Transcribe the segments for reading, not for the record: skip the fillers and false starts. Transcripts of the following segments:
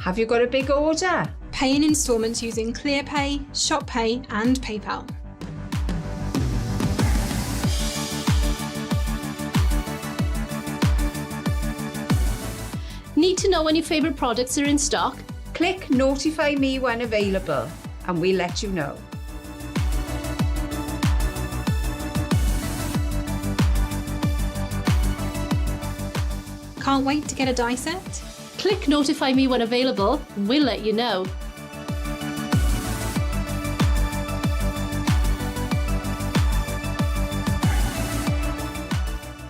Have you got a big order? Pay in instalments using ClearPay, ShopPay and PayPal. Need to know when your favourite products are in stock? Click Notify Me when available and we'll let you know. Can't wait to get a die set? Click Notify Me when available, we'll let you know.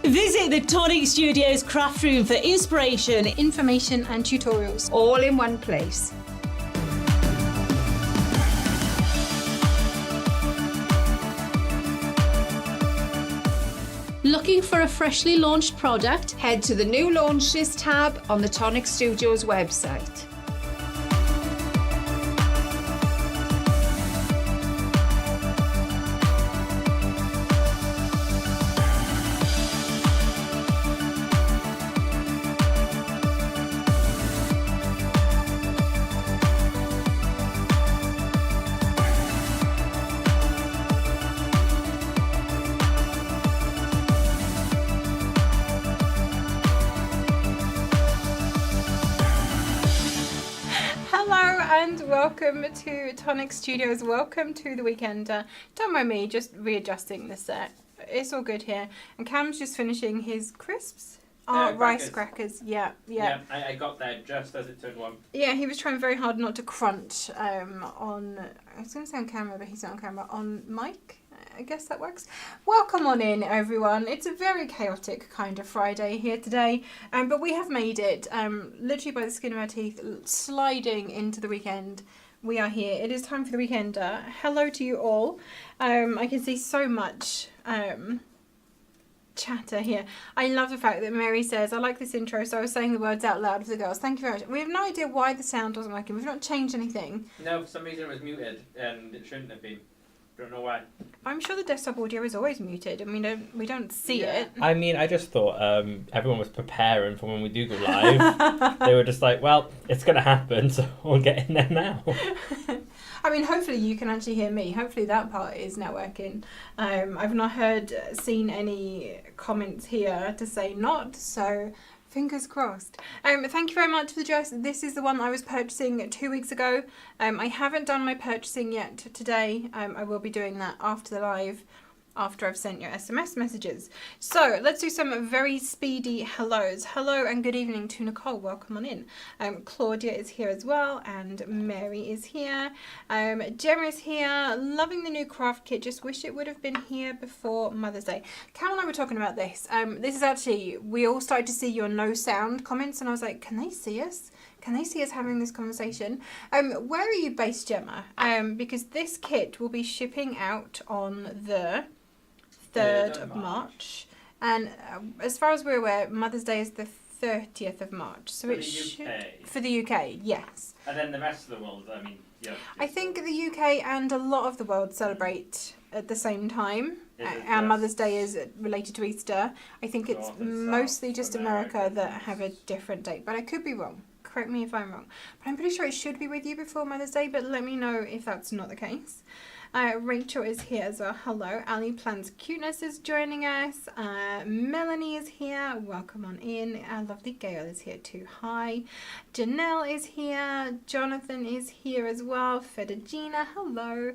Visit the Tonic Studios craft room for inspiration, Information and tutorials. All in one place. Looking for a freshly launched product? Head to the New Launches tab on the Tonic Studios website. Welcome to Tonic Studios. Welcome to the weekend. Don't mind me, just readjusting the set. It's all good here. And Cam's just finishing his crisps. Rice crackers. Yeah. I got there just as it turned 1. Yeah, he was trying very hard not to crunch I was going to say on camera, but he's not on camera. On mic? I guess that works. Welcome on in, everyone. It's a very chaotic kind of Friday here today, but we have made it literally by the skin of our teeth, sliding into the weekend. We are here. It is time for the weekend. Hello to you all. I can see so much chatter here. I love the fact that Mary says, I like this intro, so I was saying the words out loud for the girls. Thank you very much. We have no idea why the sound wasn't working. We've not changed anything. No, for some reason it was muted and it shouldn't have been. Don't know why. I'm sure the desktop audio is always muted and we don't see it. I mean, I just thought everyone was preparing for when we do go live. They were just like, well, it's going to happen, so we'll get in there now. I mean, hopefully you can actually hear me. Hopefully that part is now working. I've not seen any comments here to say not, so fingers crossed. Thank you very much for the dress. This is the one I was purchasing 2 weeks ago. I haven't done my purchasing yet today. I will be doing that after the live, after I've sent your SMS messages. So let's do some very speedy hellos. Hello and good evening to Nicole. Welcome on in. Claudia is here as well, and Mary is here. Gemma is here. Loving the new craft kit. Just wish it would have been here before Mother's Day. Cam and I were talking about this. This is actually, we all started to see your no sound comments, and I was like, can they see us? Can they see us having this conversation? Where are you based, Gemma? Because this kit will be shipping out on the 3rd of March. And as far as we're aware, Mother's Day is the 30th of March. So for it the should... UK. For the UK, yes. And then the rest of the world, I mean, yeah. I think the UK and a lot of the world celebrate at the same time. Our Mother's Day is related to Easter. I think it's mostly just America that have a different date, but I could be wrong. Correct me if I'm wrong. But I'm pretty sure it should be with you before Mother's Day, but let me know if that's not the case. Rachel is here as well. Hello. Ali Plans Cuteness is joining us. Melanie is here. Welcome on in. Our lovely Gail is here too. Hi. Janelle is here. Jonathan is here as well. Fedegina, hello.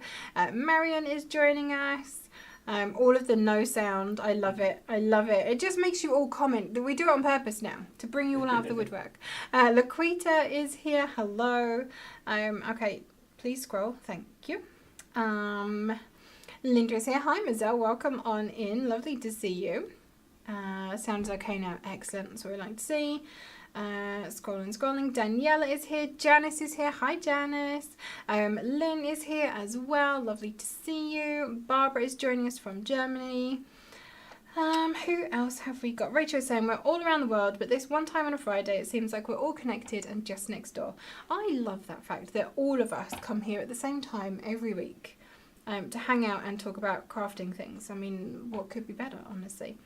Marion is joining us. All of the no sound. I love it. I love it. It just makes you all comment. We do it on purpose now to bring you all out of the woodwork. Laquita is here. Hello. Okay, please scroll. Thank you. Linda is here. Hi, Mazel. Welcome on in. Lovely to see you. Sounds okay now. Excellent. That's what we like to see. Scrolling. Daniela is here. Janice is here. Hi, Janice. Lynn is here as well. Lovely to see you. Barbara is joining us from Germany. Who else have we got? Rachel is saying we're all around the world, but this one time on a Friday, it seems like we're all connected and just next door. I love that fact that all of us come here at the same time every week. to hang out and talk about crafting things. I mean, what could be better, honestly?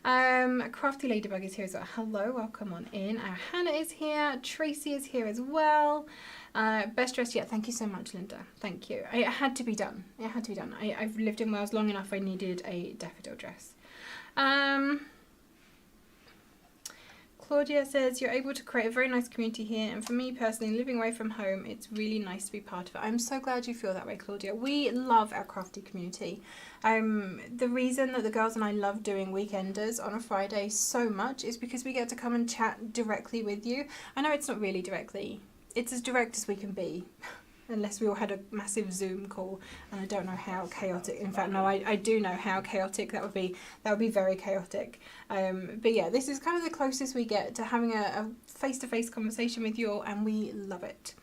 Crafty Ladybug is here as well. Hello, welcome on in. Hannah is here. Tracy is here as well. Best dressed yet. Thank you so much, Linda. Thank you. It had to be done. It had to be done. I've lived in Wales long enough. I needed a daffodil dress. Claudia says, you're able to create a very nice community here, and for me personally, living away from home, it's really nice to be part of it. I'm so glad you feel that way, Claudia. We love our crafty community. The reason that the girls and I love doing weekenders on a Friday so much is because we get to come and chat directly with you. I know it's not really directly. It's as direct as we can be. Unless we all had a massive Zoom call, and I don't know how chaotic. In fact, no, I do know how chaotic that would be. That would be very chaotic. But yeah, this is kind of the closest we get to having a face-to-face conversation with you all, and we love it.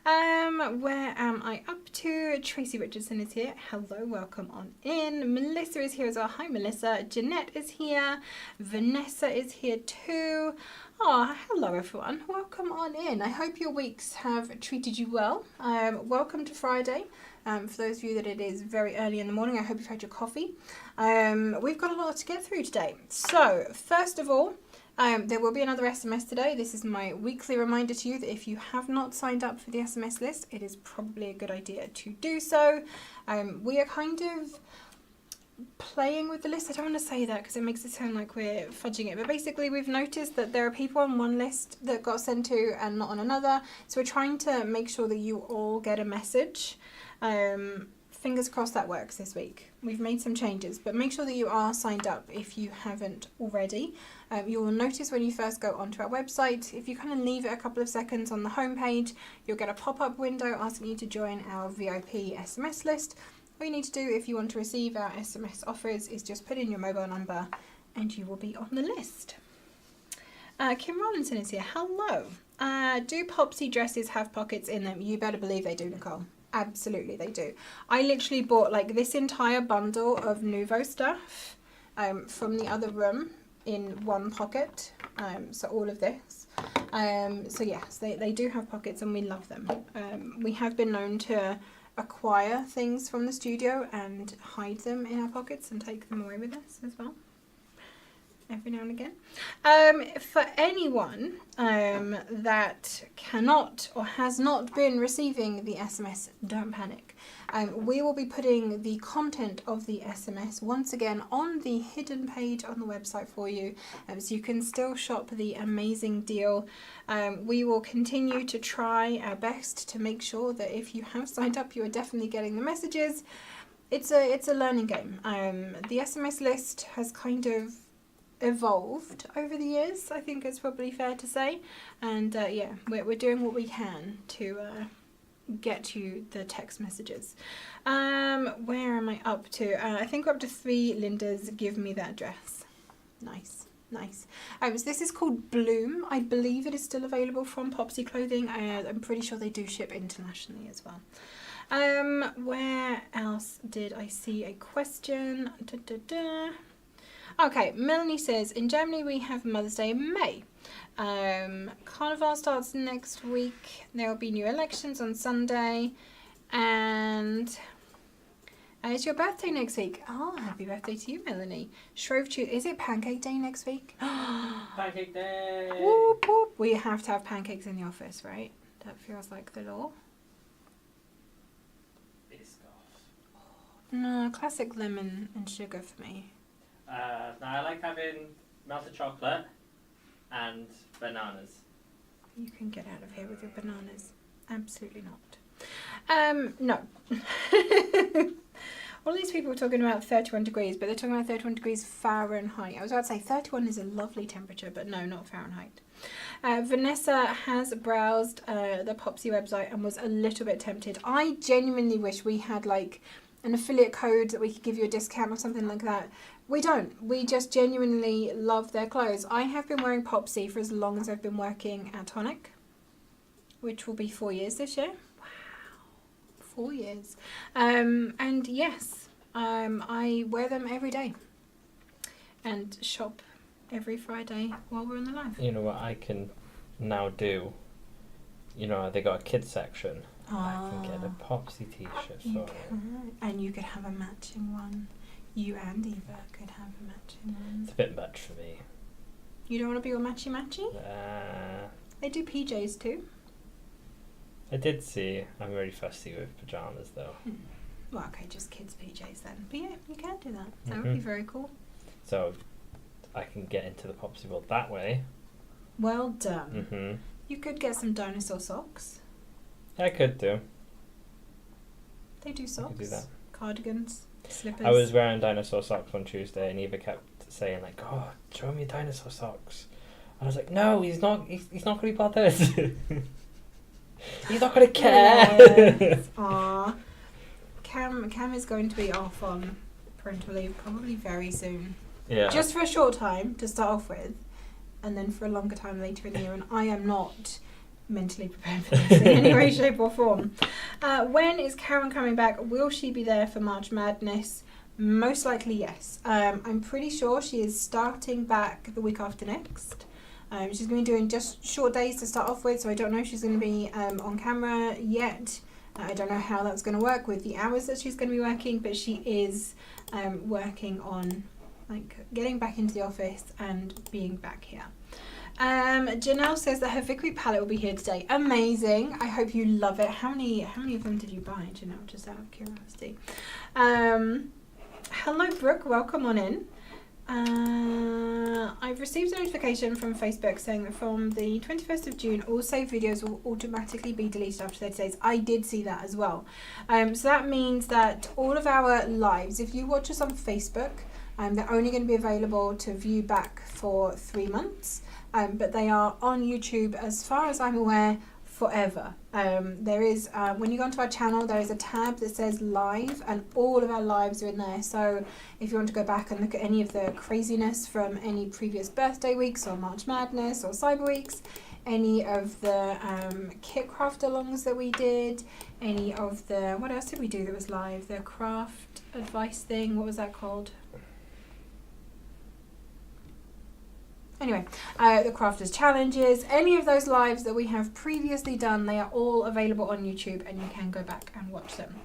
Where am I up to? Tracy Richardson is here. Hello, welcome on in. Melissa is here as well. Hi, Melissa. Jeanette is here. Vanessa is here too. Oh, hello everyone. Welcome on in. I hope your weeks have treated you well. Welcome to Friday. For those of you that it is very early in the morning, I hope you've had your coffee. We've got a lot to get through today. So, first of all, there will be another SMS today. This is my weekly reminder to you that if you have not signed up for the SMS list, it is probably a good idea to do so. We are kind of playing with the list. I don't want to say that because it makes it sound like we're fudging it, but basically we've noticed that there are people on one list that got sent to and not on another, so we're trying to make sure that you all get a message. Fingers crossed that works this week. We've made some changes, but make sure that you are signed up if you haven't already. You will notice when you first go onto our website, if you kind of leave it a couple of seconds on the homepage, you'll get a pop-up window asking you to join our VIP SMS list. All you need to do if you want to receive our SMS offers is just put in your mobile number and you will be on the list. Kim Rollinson is here. Hello. Do Popsy dresses have pockets in them? You better believe they do, Nicole. Absolutely they do. I literally bought like this entire bundle of Nouveau stuff from the other room in one pocket. So all of this. So yes, they do have pockets and we love them. We have been known to acquire things from the studio and hide them in our pockets and take them away with us as well, every now and again. For anyone that cannot or has not been receiving the SMS, don't panic. We will be putting the content of the SMS once again on the hidden page on the website for you, so you can still shop the amazing deal. We will continue to try our best to make sure that if you have signed up, you are definitely getting the messages. It's a learning game. The SMS list has kind of evolved over the years, I think it's probably fair to say, and yeah, we're doing what we can to get you the text messages. Where am I up to? I think we're up to 3 Lindas. Give me that dress. Nice. So this is called Bloom. I believe it is still available from Popsy Clothing. I'm pretty sure they do ship internationally as well. Where else did I see a question? Okay, Melanie says, in Germany we have Mother's Day in May. Carnival starts next week. There will be new elections on Sunday. And it's your birthday next week. Oh, happy birthday to you, Melanie. Shrove Tuesday. Is it Pancake Day next week? Pancake Day! Whoop, whoop. We have to have pancakes in the office, right? That feels like the law. Biscoff. No, classic lemon and sugar for me. Now I like having melted chocolate and bananas. You can get out of here with your bananas. Absolutely not. No. All these people are talking about 31 degrees, but they're talking about 31 degrees Fahrenheit. I was about to say 31 is a lovely temperature, but no, not Fahrenheit. Vanessa has browsed the Popsy website and was a little bit tempted. I genuinely wish we had like an affiliate code that we could give you a discount or something like that. We don't. We just genuinely love their clothes. I have been wearing Popsy for as long as I've been working at Tonic, which will be 4 years this year. Wow, 4 years. And yes, I wear them every day and shop every Friday while we're on the live. You know what I can now do? You know, they got a kids section. I can get a Popsy t-shirt You for it. can. And you could have a matching one. You and Eva could have a matching one. It's a bit much for me. You don't want to be all matchy-matchy? Uh, They do PJs too. I did see. I'm very fussy with pyjamas though. Well, okay, just kids' PJs then. But yeah, you can do that. That would be very cool. So I can get into the Popsy world that way. Well done. Mm-hmm. You could get some dinosaur socks. I could do. They do socks. I could do that. Cardigans, slippers. I was wearing dinosaur socks on Tuesday, and Eva kept saying like, "Oh, show me your dinosaur socks." And I was like, "No, he's not. He's not going to be bothered. He's not going to care." Yes. Aww. Cam is going to be off on parental leave probably very soon. Yeah. Just for a short time to start off with, and then for a longer time later in the year. And I am not mentally prepared for this in any way, shape, or form. When is Karen coming back? Will she be there for March Madness? Most likely, yes. I'm pretty sure she is starting back the week after next. She's going to be doing just short days to start off with, so I don't know if she's going to be on camera yet. I don't know how that's going to work with the hours that she's going to be working, but she is working on like getting back into the office and being back here. Janelle says that her Vickery palette will be here today. Amazing. I hope you love it. How many of them did you buy, Janelle? Just out of curiosity. Hello, Brooke. Welcome on in. I've received a notification from Facebook saying that from the 21st of June, all saved videos will automatically be deleted after 30 days. I did see that as well. So that means that all of our lives, if you watch us on Facebook, they're only going to be available to view back for 3 months. But they are on YouTube, as far as I'm aware, forever. There is, when you go onto our channel, there is a tab that says live, and all of our lives are in there. So if you want to go back and look at any of the craziness from any previous birthday weeks or March Madness or Cyber Weeks, any of the kit craft alongs that we did, any of the, what else did we do that was live? The craft advice thing, what was that called? Anyway, the crafters challenges, any of those lives that we have previously done, they are all available on YouTube, and you can go back and watch them.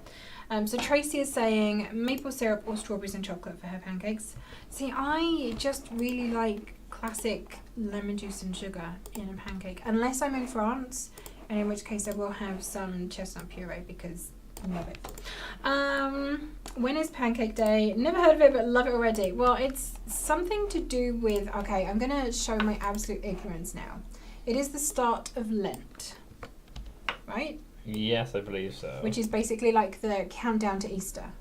So Tracy is saying maple syrup or strawberries and chocolate for her pancakes. See, I just really like classic lemon juice and sugar in a pancake, unless I'm in France, and in which case I will have some chestnut puree because I love it. When is Pancake Day? Never heard of it, but love it already. Well, it's something to do with, okay, I'm going to show my absolute ignorance now. It is the start of Lent, right? Yes, I believe so. Which is basically like the countdown to Easter.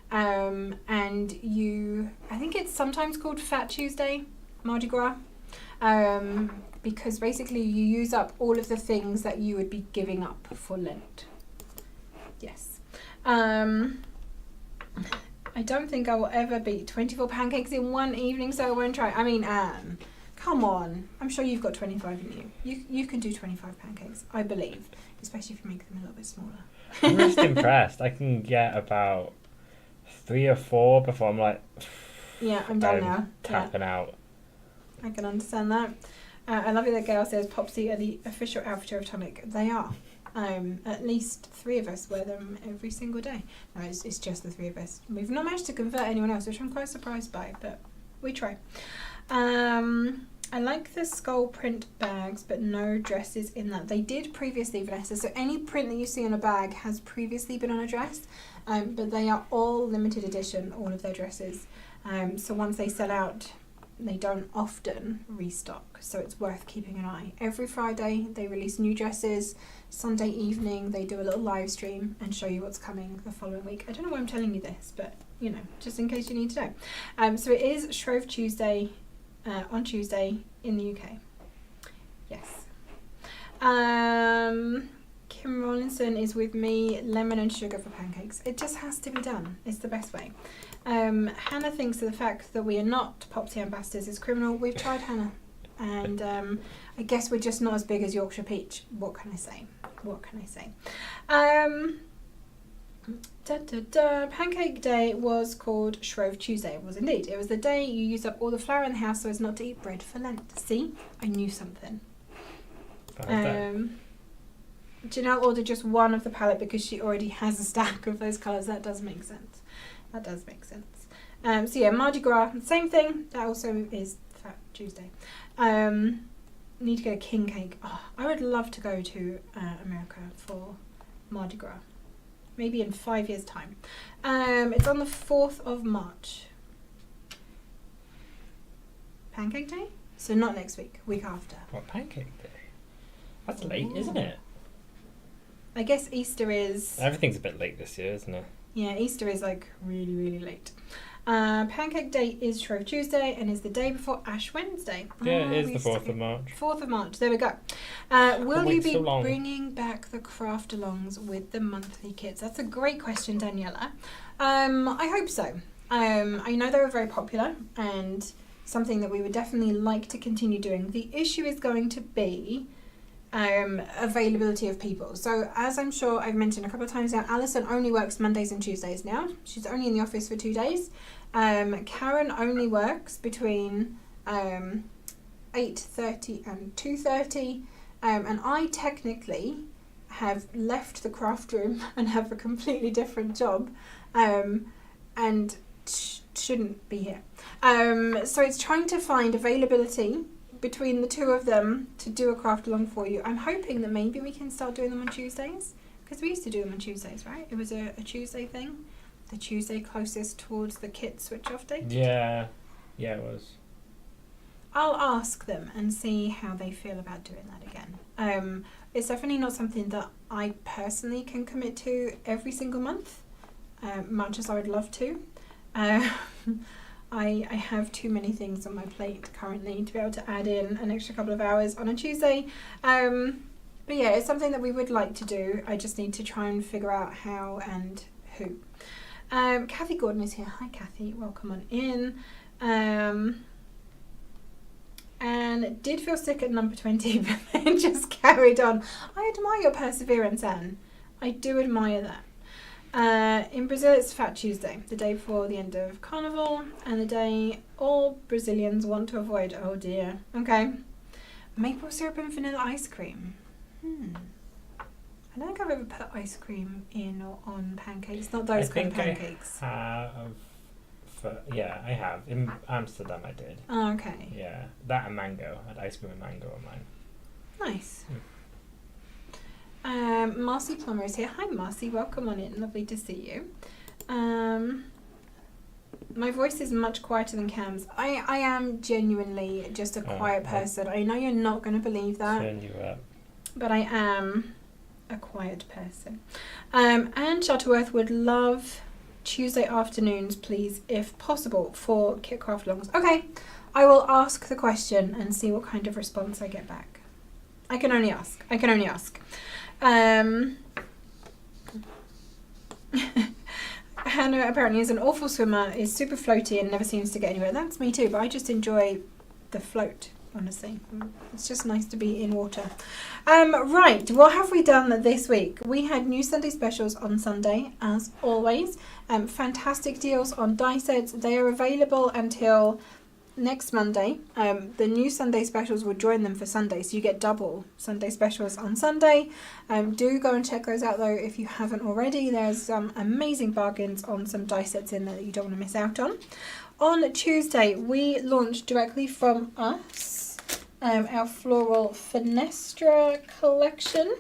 And I think it's sometimes called Fat Tuesday, Mardi Gras, because basically you use up all of the things that you would be giving up for Lent. Yes. I don't think I will ever beat 24 pancakes in one evening, so I won't try. I mean, Anne, come on. I'm sure you've got 25 in you. You can do 25 pancakes, I believe, especially if you make them a little bit smaller. I'm just impressed. I can get about 3 or 4 before I'm like, yeah, I'm done now. Tapping out. I can understand that. I love it that Gail says Popsy are the official outfitter of Tonic. They are. At least 3 of us wear them every single day. No, it's just the 3 of us. We've not managed to convert anyone else, which I'm quite surprised by, but we try. I like the skull print bags, but no dresses in that. They did previously, Vanessa, so any print that you see on a bag has previously been on a dress, but they are all limited edition, all of their dresses. So once they sell out, they don't often restock, so it's worth keeping an eye. Every Friday they release new dresses. Sunday evening they do a little live stream and show you what's coming the following week. I don't know why I'm telling you this, but you know, just in case you need to know. So it is Shrove Tuesday on Tuesday in the UK. Yes. Kim Rollinson is with me. Lemon and sugar for pancakes. It just has to be done. It's the best way. Hannah thinks that the fact that we are not Popsy ambassadors is criminal. We've tried, Hannah, and I guess we're just not as big as Yorkshire Peach. What can I say? What can I say? Pancake Day was called Shrove Tuesday. It was indeed. It was the day you use up all the flour in the house so as not to eat bread for Lent. See, I knew something. Janelle ordered just one of the palette because she already has a stack of those colours. That does make sense. That does make sense. So yeah, Mardi Gras, same thing. That also is Fat Tuesday. Need to get a king cake. Oh, I would love to go to America for Mardi Gras. Maybe in 5 years' time. It's on the 4th of March. Pancake Day? So not next week, week after. What, Pancake Day? That's late, isn't it? I guess Easter is... Everything's a bit late this year, isn't it? Yeah, Easter is like really, really late. Pancake Day is Shrove Tuesday and is the day before Ash Wednesday. Yeah, it is the 4th of March. 4th of March, there we go. Will you be bringing back the craft-alongs with the monthly kits? That's a great question, Daniela. I hope so. I know they were very popular and something that we would definitely like to continue doing. The issue is going to be availability of people. So as I'm sure I've mentioned a couple of times now, Alison only works Mondays and Tuesdays now. She's only in the office for 2 days. Karen only works between 8:30 and 2:30, and I technically have left the craft room and have a completely different job, and shouldn't be here. So it's trying to find availability between the two of them to do a craft along for you. I'm hoping that maybe we can start doing them on Tuesdays, because we used to do them on Tuesdays, right? It was a Tuesday thing. The Tuesday closest towards the kit switch off date. Yeah, it was. I'll ask them and see how they feel about doing that again. It's definitely not something that I personally can commit to every single month, much as I would love to. I have too many things on my plate currently to be able to add in an extra couple of hours on a Tuesday. But yeah, it's something that we would like to do. I just need to try and figure out how and who. Kathy Gordon is here. Hi Kathy, welcome on in. And did feel sick at number 20, but then just carried on. I admire your perseverance, Anne. I do admire that. In Brazil, it's Fat Tuesday, the day before the end of Carnival, and the day all Brazilians want to avoid. Oh dear. Okay. Maple syrup and vanilla ice cream. I don't think I've ever put ice cream in or on pancakes. Not those kind of pancakes. I have. In Amsterdam, I did. Oh, okay. Yeah, that and mango. I had ice cream and mango on mine. Nice. Marcy Plummer is here. Hi Marcy, welcome on in. Lovely to see you. My voice is much quieter than Cam's. I am genuinely just a quiet person. I know you're not going to believe that. Turn you up. But I am a quiet person. Anne Shuttleworth would love Tuesday afternoons, please, if possible, for kit craft alongs. Okay, I will ask the question and see what kind of response I get back. I can only ask. Hannah apparently is an awful swimmer, is super floaty and never seems to get anywhere. That's me too, but I just enjoy the float, honestly. It's just nice to be in water. Right, what have we done this week? We had new Sunday specials on Sunday, as always. Fantastic deals on die sets. They are available until next Monday. The new Sunday specials will join them for Sunday, so you get double Sunday specials on Sunday. Do go and check those out though if you haven't already. There's some amazing bargains on some die sets in there that you don't want to miss out on. On Tuesday we launched directly from us our floral Fenestra collection,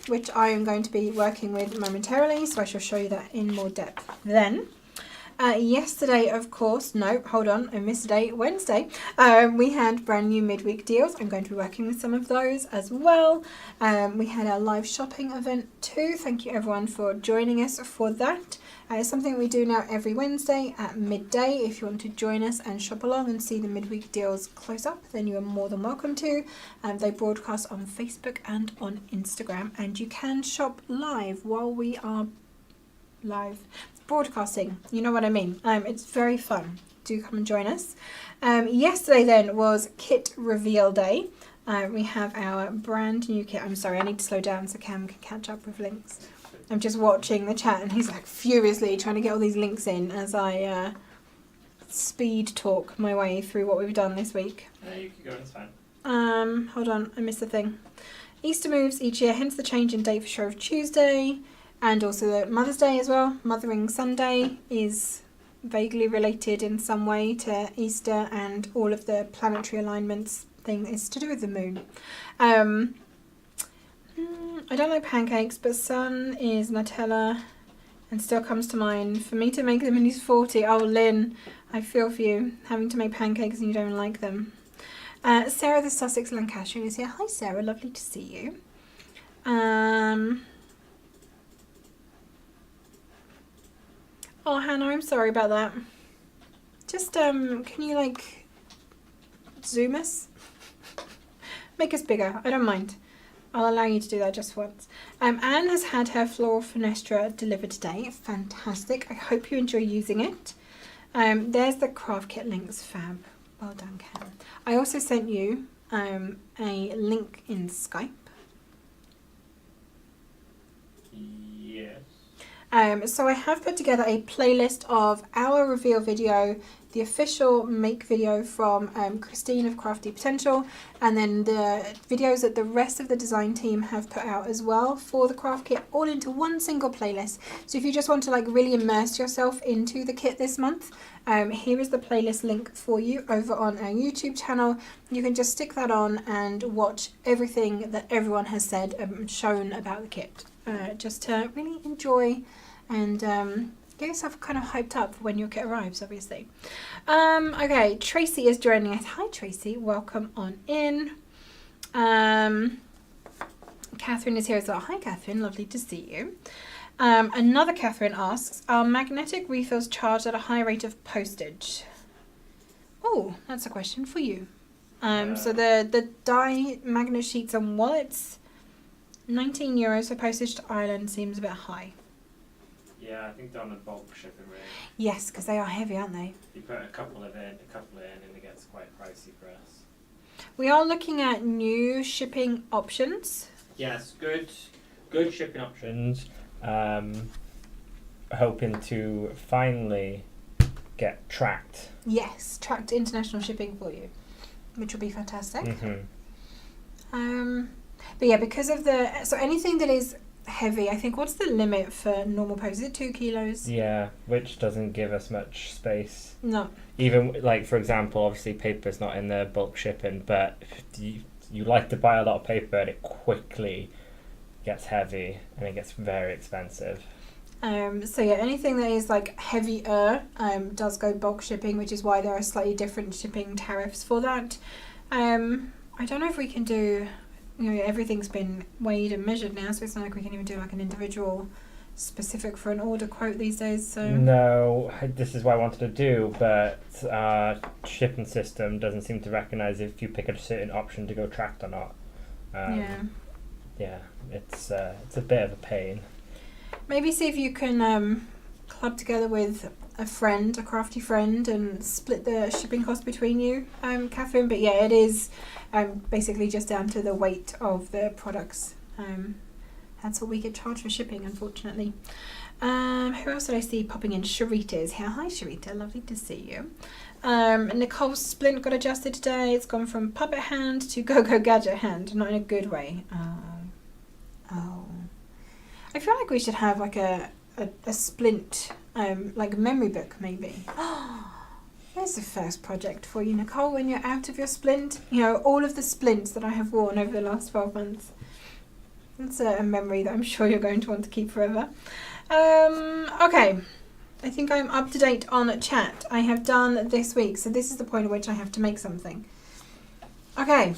which I am going to be working with momentarily, so I shall show you that in more depth then. Yesterday, of course, no, hold on, I missed a day, Wednesday, we had brand new midweek deals. I'm going to be working with some of those as well. We had our live shopping event too. Thank you everyone for joining us for that. It's something we do now every Wednesday at midday. If you want to join us and shop along and see the midweek deals close up, then you are more than welcome to. They broadcast on Facebook and on Instagram, and you can shop live while we are live broadcasting, you know what I mean. It's very fun. Do come and join us. Yesterday then was kit reveal day. We have our brand new kit. I'm sorry, I need to slow down so Cam can catch up with links. I'm just watching the chat and he's like furiously trying to get all these links in as I speed talk my way through what we've done this week. Yeah, you can go, it's fine. Hold on, I missed the thing. Easter moves each year, hence the change in date for Shrove Tuesday, and also the Mother's Day as well. Mothering Sunday is vaguely related in some way to Easter, and all of the planetary alignments thing is to do with the moon. I don't like pancakes, but sun is Nutella and still comes to mind. For me to make them when he's 40, oh Lynn, I feel for you, having to make pancakes and you don't like them. Sarah the Sussex Lancashire is here. Hi Sarah, lovely to see you. Oh Hannah, I'm sorry about that. Just can you like zoom us? Make us bigger, I don't mind. I'll allow you to do that just once. Anne has had her floral fenestra delivered today. Fantastic. I hope you enjoy using it. There's the craft kit links, fab. Well done, Cam. I also sent you a link in Skype. Yes. So I have put together a playlist of our reveal video, the official make video from Christine of Crafty Potential, and then the videos that the rest of the design team have put out as well for the craft kit, all into one single playlist. So if you just want to like really immerse yourself into the kit this month, here is the playlist link for you over on our YouTube channel. You can just stick that on and watch everything that everyone has said and shown about the kit, just to really enjoy and get yourself kind of hyped up for when your kit arrives, obviously. Okay, Tracy is joining us. Hi Tracy, welcome on in. Catherine is here as well. Hi Catherine, lovely to see you. Another Catherine asks, are magnetic refills charged at a high rate of postage? Oh, that's a question for you. So the die magnet sheets and wallets, €19 for postage to Ireland seems a bit high. Yeah, I think they're on a bulk shipping rate. Yes, because they are heavy, aren't they? You put a couple in, and it gets quite pricey for us. We are looking at new shipping options. Yes, good shipping options. Hoping to finally get tracked. Yes, tracked international shipping for you, which will be fantastic. But yeah, because of so anything that is heavy, I think, what's the limit for normal post? Is it 2 kilos? Yeah, which doesn't give us much space. No. Even like, for example, obviously paper's not in the bulk shipping, but you like to buy a lot of paper and it quickly gets heavy and it gets very expensive. So yeah, anything that is like heavier does go bulk shipping, which is why there are slightly different shipping tariffs for that. I don't know if we can do, everything's been weighed and measured now, so it's not like we can even do like an individual specific for an order quote these days. So no, this is what I wanted to do, but our shipping system doesn't seem to recognise if you pick a certain option to go tracked or not. Yeah, it's a bit of a pain. Maybe see if you can club together with a friend, a crafty friend, and split the shipping cost between you, Catherine. But yeah, it is basically just down to the weight of the products. That's what we get charged for shipping, unfortunately. Who else did I see popping in? Sharita is here. Hi Sharita, lovely to see you. Nicole's splint got adjusted today. It's gone from puppet hand to go-go gadget hand, not in a good way. Oh. I feel like we should have like a splint, like memory book maybe. There's the first project for you, Nicole, when you're out of your splint. All of the splints that I have worn over the last 12 months. It's a memory that I'm sure you're going to want to keep forever. Okay, I think I'm up to date on chat. I have done this week, so this is the point at which I have to make something. Okay.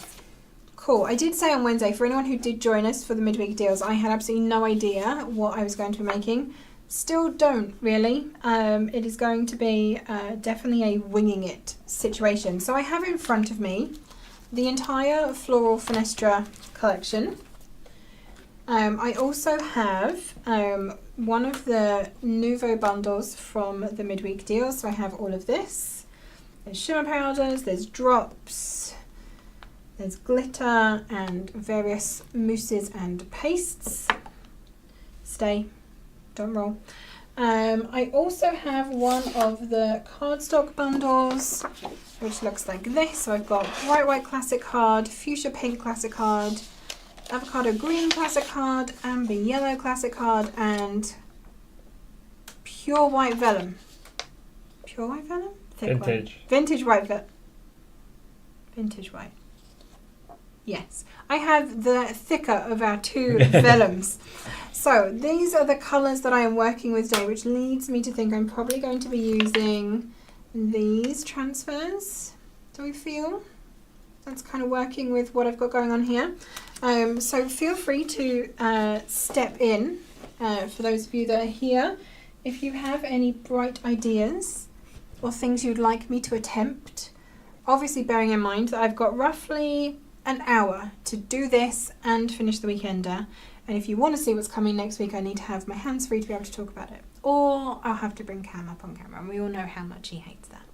Cool. I did say on Wednesday, for anyone who did join us for the midweek deals, I had absolutely no idea what I was going to be making. Still don't, really. It is going to be definitely a winging it situation. So I have in front of me the entire Floral Fenestra collection. I also have one of the Nouveau bundles from the midweek deals. So I have all of this. There's shimmer powders, there's drops, there's glitter and various mousses and pastes. Stay, don't roll. I also have one of the cardstock bundles, which looks like this. So I've got bright white classic card, fuchsia pink classic card, avocado green classic card, amber yellow classic card, and pure white vellum. Pure white vellum? Thick Vintage. White. Vintage white vellum. Vintage white. Yes. I have the thicker of our two vellums. So these are the colours that I am working with today, which leads me to think I'm probably going to be using these transfers. Do we feel? That's kind of working with what I've got going on here. So feel free to step in, for those of you that are here, if you have any bright ideas or things you'd like me to attempt. Obviously bearing in mind that I've got roughly an hour to do this and finish the weekender. And if you want to see what's coming next week, I need to have my hands free to be able to talk about it. Or I'll have to bring Cam up on camera, and we all know how much he hates that.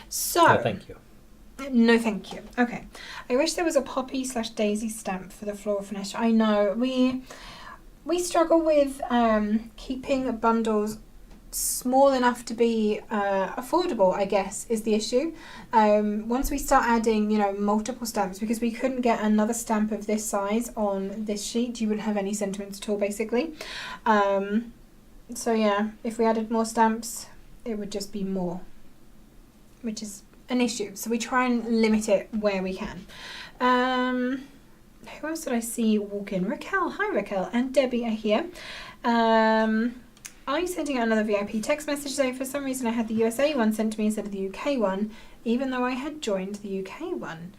So... No, thank you. No, thank you. Okay. I wish there was a poppy/daisy stamp for the floral finish. I know we struggle with keeping bundles small enough to be affordable, I guess, is the issue. Once we start adding, multiple stamps, because we couldn't get another stamp of this size on this sheet, you wouldn't have any sentiments at all, basically. So yeah, if we added more stamps, it would just be more, which is an issue. So we try and limit it where we can. Who else did I see walk in? Raquel. Hi, Raquel. And Debbie are here. I'm sending out another VIP text message today. For some reason I had the USA one sent to me instead of the UK one, even though I had joined the UK one.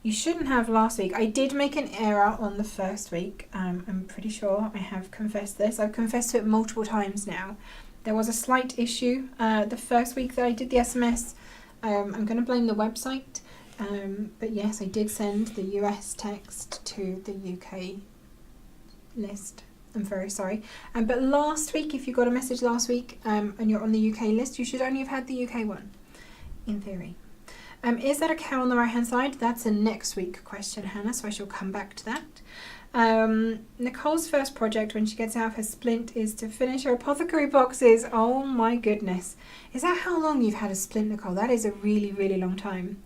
You shouldn't have last week. I did make an error on the first week. I'm pretty sure I have confessed this. I've confessed to it multiple times now. There was a slight issue the first week that I did the SMS. I'm going to blame the website. But yes, I did send the US text to the UK list. I'm very sorry. But last week, if you got a message last week and you're on the UK list, you should only have had the UK one, in theory. Is that a cow on the right hand side? That's a next week question, Hannah, so I shall come back to that. Nicole's first project when she gets out of her splint is to finish her apothecary boxes. Oh my goodness. Is that how long you've had a splint, Nicole? That is a really, really long time.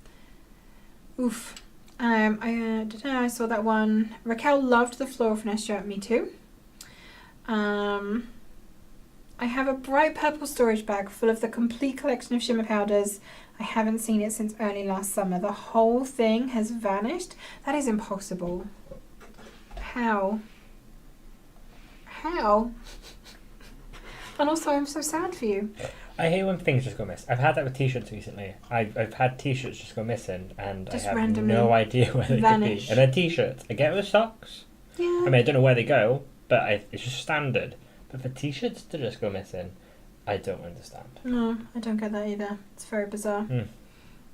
Oof. I saw that one. Raquel loved the floral finesse shirt, me too. I have a bright purple storage bag full of the complete collection of shimmer powders. I haven't seen it since early last summer. The whole thing has vanished. That is impossible. How? How? And also, I'm so sad for you. I hate when things just go missing. I've had that with t-shirts recently. I've had t-shirts just go missing, and Just I have randomly no idea where they could be. And then t-shirts, I get it with socks. Yeah. I mean, I don't know where they go, but it's just standard. But for t-shirts to just go missing, I don't understand. No, I don't get that either. It's very bizarre.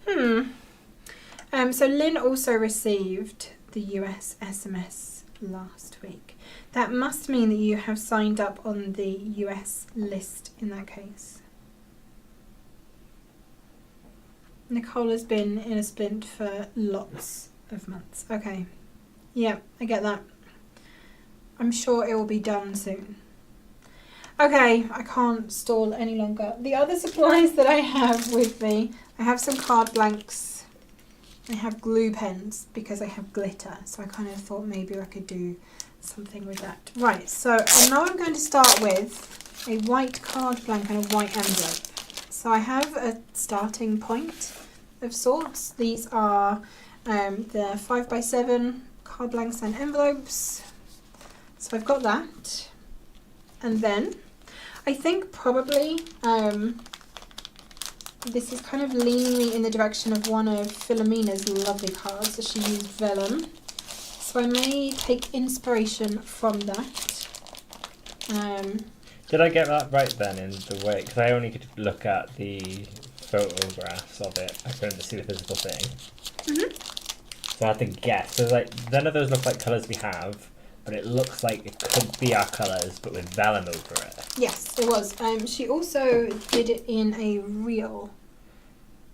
So Lynn also received the US SMS last week. That must mean that you have signed up on the US list in that case. Nicole has been in a splint for lots of months. Okay. Yeah, I get that. I'm sure it will be done soon. Okay, I can't stall any longer. The other supplies that I have with me, I have some card blanks. I have glue pens because I have glitter. So I kind of thought maybe I could do something with that. Right, so now I'm going to start with a white card blank and a white envelope. So I have a starting point of sorts. These are the 5x7 card blanks and envelopes. So I've got that. And then I think probably this is kind of leaning me in the direction of one of Philomena's lovely cards that she used vellum. So I may take inspiration from that. Did I get that right then in the way? Because I only could look at the photographs of it. I couldn't see the physical thing. So I had to guess. So none of those look like colours we have, but it looks like it could be our colours, but with vellum over it. Yes, it was. She also did it in a reel,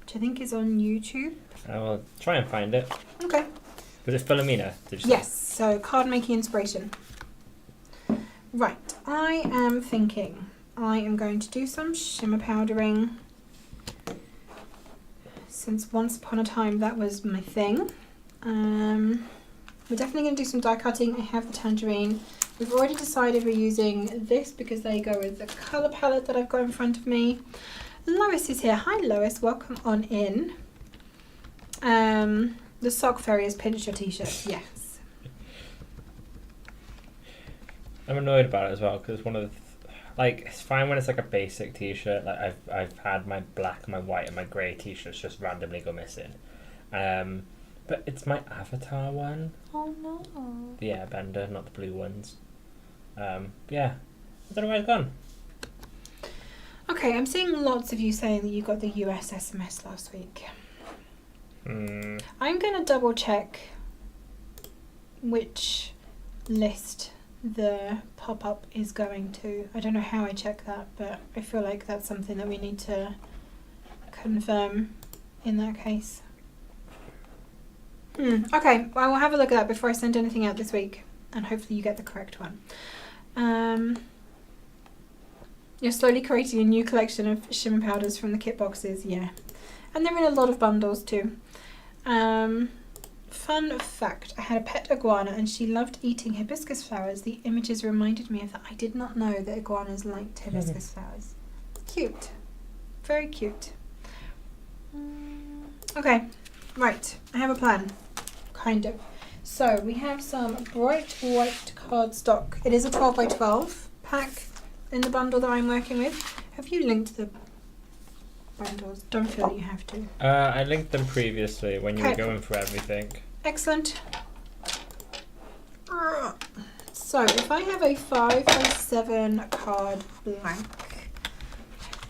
which I think is on YouTube. I will try and find it. Okay. Was it Philomena? Did you say? Yes, so card making inspiration. Right, I am thinking I am going to do some shimmer powdering, since once upon a time that was my thing. We're definitely going to do some die cutting. I have the tangerine. We've already decided we're using this because they go with the colour palette that I've got in front of me. Lois is here. Hi Lois, welcome on in. The sock fairy has pinched your t-shirt. Yes. I'm annoyed about it as well because one of the like, it's fine when it's like a basic t-shirt. Like I've had my black, my white, and my grey t-shirts just randomly go missing. But it's my avatar one. Oh no. The airbender, not the blue ones. Yeah, I don't know where it's gone. Okay, I'm seeing lots of you saying that you got the US SMS last week. I'm going to double check which list the pop-up is going to. I don't know how I check that, but I feel like that's something that we need to confirm in that case. Okay, well, we'll have a look at that before I send anything out this week, and hopefully you get the correct one. You're slowly creating a new collection of shimmer powders from the kit boxes, yeah. And they're in a lot of bundles too. Fun fact, I had a pet iguana and she loved eating hibiscus flowers. The images reminded me of that. I did not know that iguanas liked hibiscus flowers. Cute. Very cute. Okay, right, I have a plan. Kind of. So we have some bright white cardstock. It is a 12 by 12 pack in the bundle that I'm working with. Have you linked the bundles? Don't feel that you have to. I linked them previously when you were going through everything. Excellent. So if I have a 5 by 7 card blank,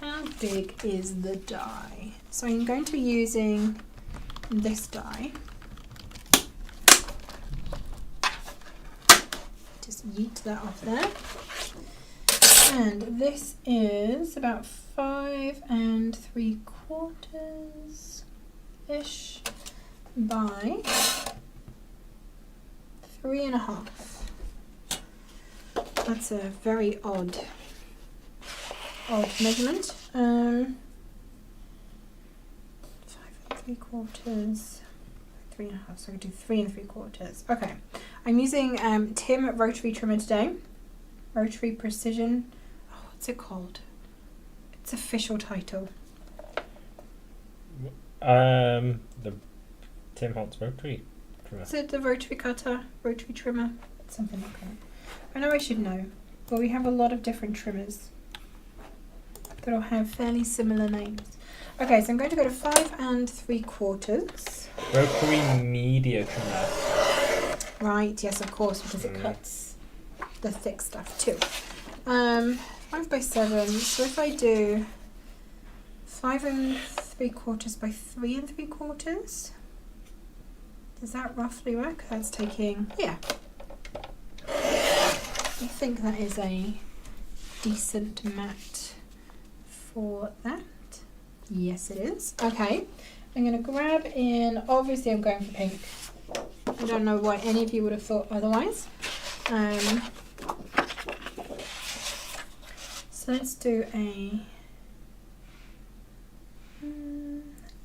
how big is the die? So I'm going to be using this die. Just yeet that off there. And this is about 5 3/4 ish by 3.5. That's a very odd measurement. 5 3/4, 3.5. So I could do 3 3/4. Okay, I'm using Tim rotary trimmer today. Rotary Precision. Oh, what's it called? Its official title. The Tim Holtz rotary trimmer. Is it the rotary cutter, rotary trimmer, something like that? I know I should know, but we have a lot of different trimmers that'll have fairly similar names. Okay, so I'm going to go to 5 3/4. Rotary media trimmer. Right, yes, of course, because it cuts the thick stuff too. 5 by 7. So if I do 5 3/4 by 3 3/4, does that roughly work? That's taking, yeah. I think that is a decent mat for that. Yes, it is. Okay, I'm going to grab in, obviously I'm going for pink. I don't know why any of you would have thought otherwise. So let's do a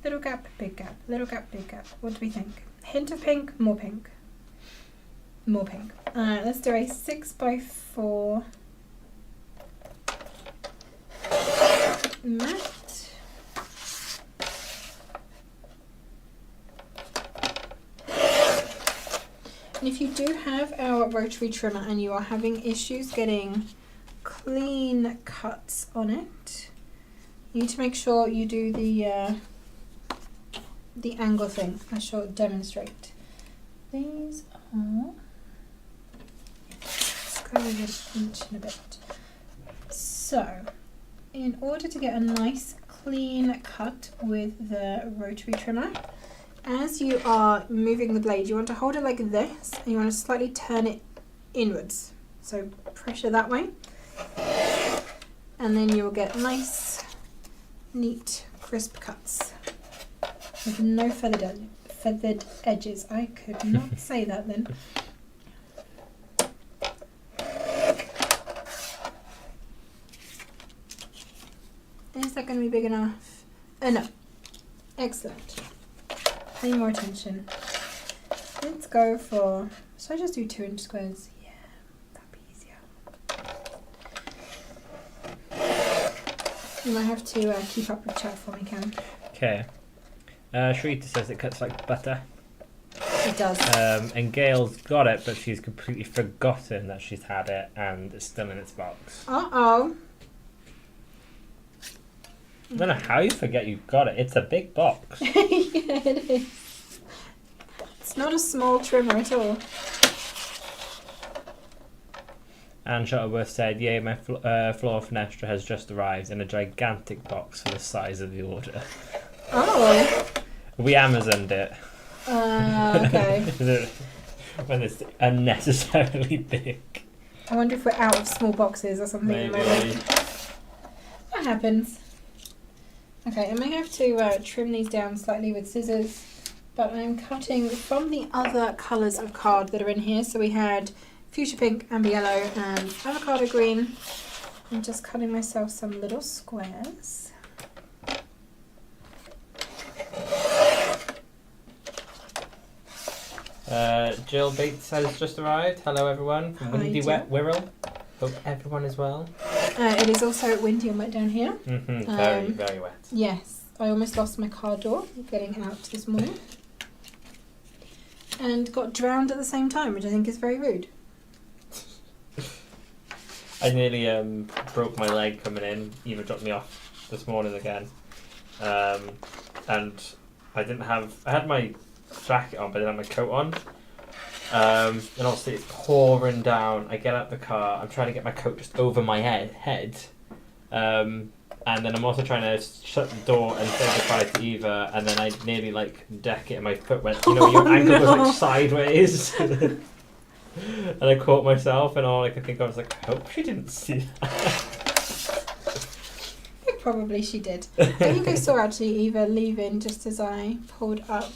little gap, big gap, little gap, big gap. What do we think? Hint of pink, more pink. More pink. Let's do a 6 by 4 mat. And if you do have our rotary trimmer and you are having issues getting clean cuts on it, you need to make sure you do the angle thing. I shall demonstrate. These are, let's go with an inch and a bit. So, in order to get a nice clean cut with the rotary trimmer, as you are moving the blade, you want to hold it like this and you want to slightly turn it inwards. So pressure that way. And then you will get nice, neat, crisp cuts with no feathered edges. I could not say that then. Is that going to be big enough? No. Excellent. Pay more attention. Let's go for Should I just do 2-inch squares? Yeah, that'd be easier. You might have to keep up with chat for me, Cam. Okay. Shrita says it cuts like butter. It does. And Gail's got it, but she's completely forgotten that she's had it and it's still in its box. Uh-oh. I don't know how you forget you've got it. It's a big box. Yeah, it is. It's not a small trimmer at all. And Shuttleworth said, "Yay, my floor fenestra has just arrived in a gigantic box for the size of the order." Oh. We Amazoned it. Okay. When it's unnecessarily big. I wonder if we're out of small boxes or something at the moment. That happens. Okay, I may have to trim these down slightly with scissors, but I'm cutting from the other colours of card that are in here. So we had fuchsia pink, amber yellow and avocado green. I'm just cutting myself some little squares. Jill Bates has just arrived. Hello everyone from Hi, Windy Jill. Wet Wirral. Hope everyone is well. It is also windy and wet down here. Very, very wet. Yes, I almost lost my car door getting out this morning. And got drowned at the same time, which I think is very rude. I nearly broke my leg coming in. Eva dropped me off this morning again. And I had my jacket on, but I didn't have my coat on. And obviously it's pouring down. I get out the car. I'm trying to get my coat just over my head. And then I'm also trying to shut the door and say goodbye to Eva. And then I nearly deck it, and my foot went. You know, your ankle goes sideways. And I caught myself, and all I could think of was I hope she didn't see that. Probably she did. I think I saw actually Eva leaving just as I pulled up.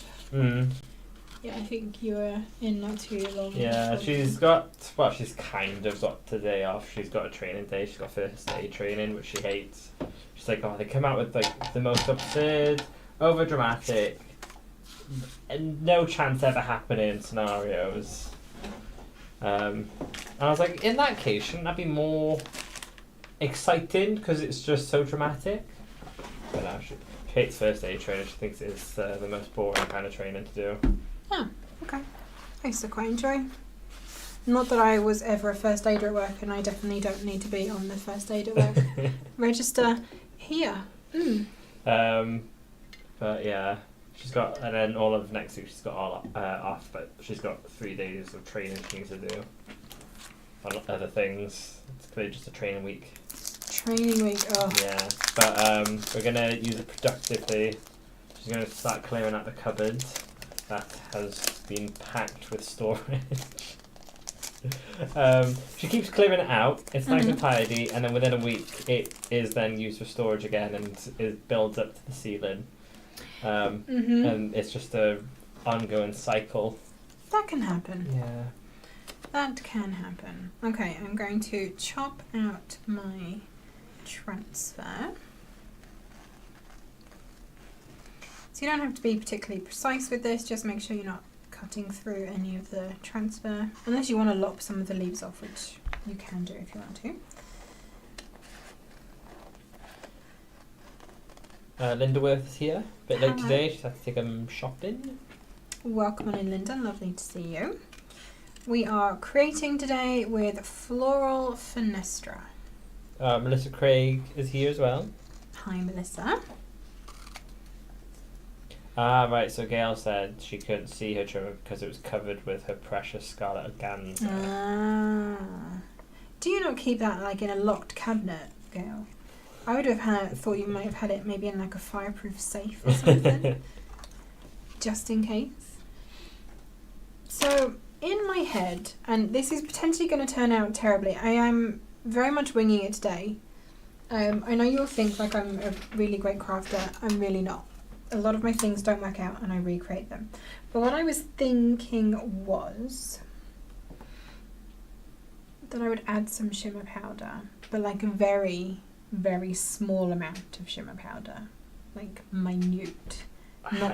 Yeah, I think you were in not too long. Yeah, she's kind of got today off. She's got a training day. She's got first aid training, which she hates. She's like, oh, they come out with the most absurd, over dramatic, and no chance ever happening scenarios. And I was like, in that case, shouldn't that be more exciting because it's just so dramatic? But no, she hates first aid training. She thinks it's the most boring kind of training to do. Oh, okay. I used to quite enjoy. Not that I was ever a first aider at work, and I definitely don't need to be on the first aid at work register here. But yeah, she's got, and then all of next week she's got all off, but she's got 3 days of training she needs to do on other things. It's clearly just a training week. Training week, oh. Yeah, but we're gonna use it productively. She's gonna start clearing out the cupboard that has been packed with storage. She keeps clearing it out. It's nice and tidy, and then within a week it is then used for storage again, and it builds up to the ceiling. And it's just a ongoing cycle. That can happen. Yeah. That can happen. Okay, I'm going to chop out my transfer. So you don't have to be particularly precise with this, just make sure you're not cutting through any of the transfer, unless you want to lop some of the leaves off, which you can do if you want to. Linda Worth is here, a bit late today. She's had to take them shopping. Welcome on in, Linda, lovely to see you. We are creating today with Floral Fenestra. Melissa Craig is here as well. Hi, Melissa. Right, so Gail said she couldn't see her trimmer because it was covered with her precious scarlet organza. Do you not keep that in a locked cabinet, Gail? I would have thought you might have had it maybe in a fireproof safe or something. Just in case. So, in my head, and this is potentially going to turn out terribly, I am very much winging it today. I know you'll think I'm a really great crafter. I'm really not. A lot of my things don't work out and I recreate them. But what I was thinking was that I would add some shimmer powder, but a very, very small amount of shimmer powder. Minute.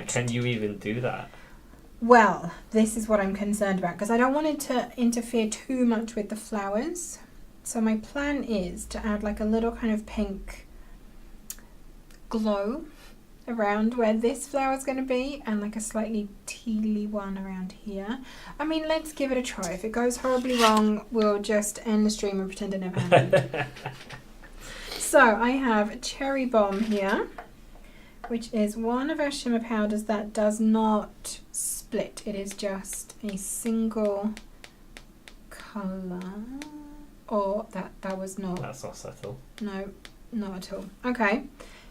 Can you even do that? Well, this is what I'm concerned about because I don't want it to interfere too much with the flowers. So my plan is to add like a little kind of pink glow around where this flower is going to be and like a slightly tealy one around here. I mean, let's give it a try. If it goes horribly wrong, we'll just end the stream and pretend it never happened. So I have a cherry bomb here, which is one of our shimmer powders that does not split. It is just a single colour. Or that was not. That's not subtle. No, not at all. Okay,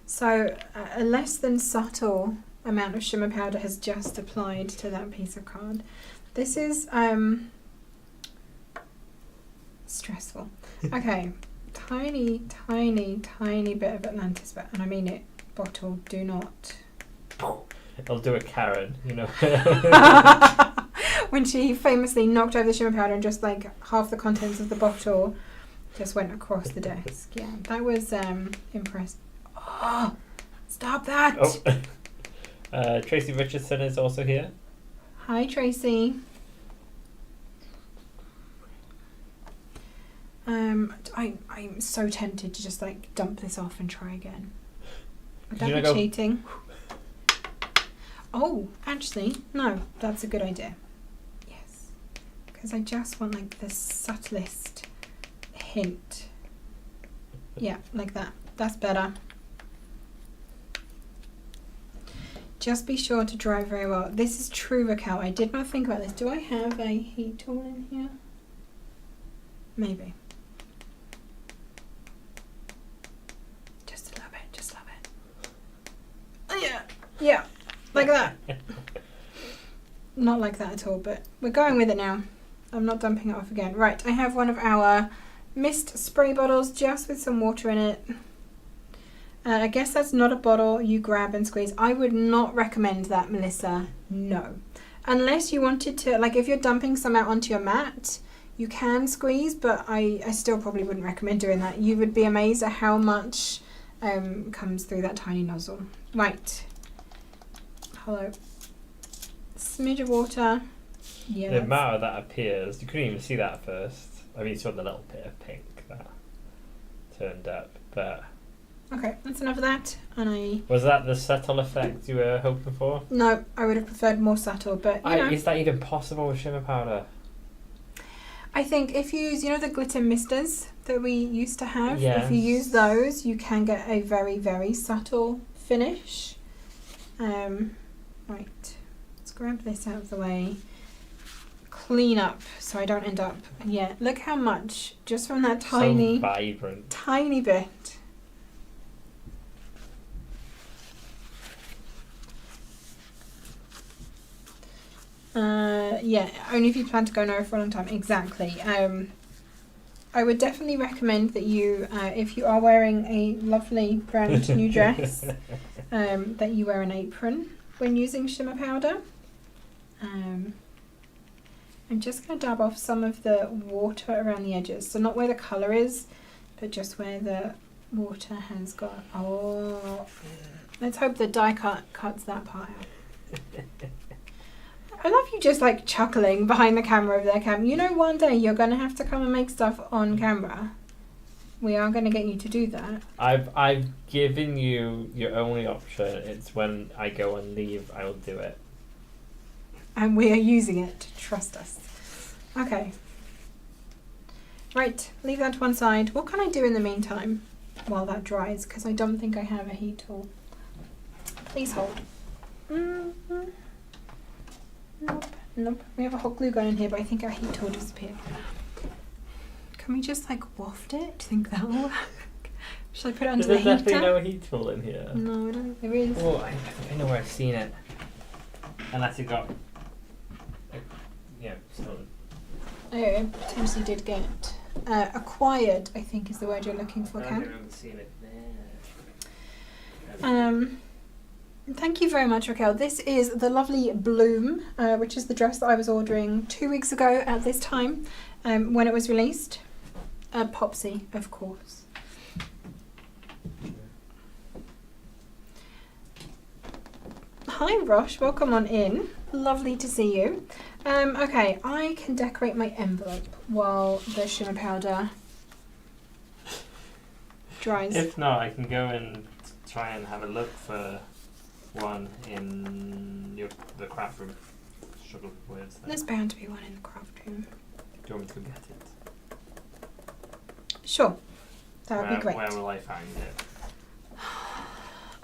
so a less than subtle amount of shimmer powder has just applied to that piece of card. This is stressful. Okay, tiny bit of Atlantis, and I mean it. Bottle, do not. I'll do a Karen, you know. When she famously knocked over the shimmer powder and just like half the contents of the bottle just went across the desk. Yeah, that was impressive. Oh, stop that! Oh. Tracy Richardson is also here. Hi, Tracy. I'm so tempted to just like dump this off and try again. Would that be cheating? Oh, actually, no, that's a good idea. Yes, because I just want like the subtlest hint. Yeah, like that. That's better. Just be sure to dry very well. This is true, Raquel. I did not think about this. Do I have a heat tool in here? Maybe. Just a little bit, just a little bit. Oh, yeah, yeah, like that. Not like that at all, but we're going with it now. I'm not dumping it off again. Right, I have one of our mist spray bottles just with some water in it. I guess that's not a bottle you grab and squeeze. I would not recommend that, Melissa. No. Unless you wanted to, like if you're dumping some out onto your mat, you can squeeze, but I still probably wouldn't recommend doing that. You would be amazed at how much comes through that tiny nozzle. Right. Hello. Smidge of water. Yeah. The amount that appears, you couldn't even see that at first. I mean, you saw the little bit of pink that turned up, but... Okay, that's enough of that. And Was that the subtle effect you were hoping for? No, I would have preferred more subtle, but you know. Is that even possible with shimmer powder? I think if you use, you know the glitter misters that we used to have? Yes. If you use those, you can get a very, very subtle finish. Right, let's grab this out of the way. Clean up so I don't end up... Yeah, look how much, just from that tiny... So vibrant. Tiny bit. Yeah, only if you plan to go nowhere for a long time. Exactly. I would definitely recommend that you, if you are wearing a lovely brand new dress, that you wear an apron when using shimmer powder. I'm just going to dab off some of the water around the edges. So not where the colour is, but just where the water has got... Oh, let's hope the die cut cuts that part out. I love you just like chuckling behind the camera over there, Cam. You know one day you're going to have to come and make stuff on camera. We are going to get you to do that. I've given you your only option. It's when I go and leave, I will do it. And we are using it. Trust us. Okay. Right, leave that to one side. What can I do in the meantime while that dries? Because I don't think I have a heat tool. Please hold. Mm-hmm. Nope. We have a hot glue gun in here, but I think our heat tool disappeared. Can we just like waft it? Do you think that will work? Should I put it under the heater? There's definitely no heat tool in here. No, I don't think there is. Oh, I know where I've seen it. Unless it got... stolen. Oh, potentially did get acquired, I think is the word you're looking for, I Cam. haven't seen it there. Thank you very much, Raquel. This is the lovely Bloom, which is the dress that I was ordering 2 weeks ago at this time, when it was released. Popsy, of course. Hi, Rosh. Welcome on in. Lovely to see you. Okay, I can decorate my envelope while the shimmer powder dries. If not, I can go and try and have a look for one in the craft room. Struggle with words there. There's bound to be one in the craft room. Do you want me to go get it? Sure, that would be great. Where will I find it?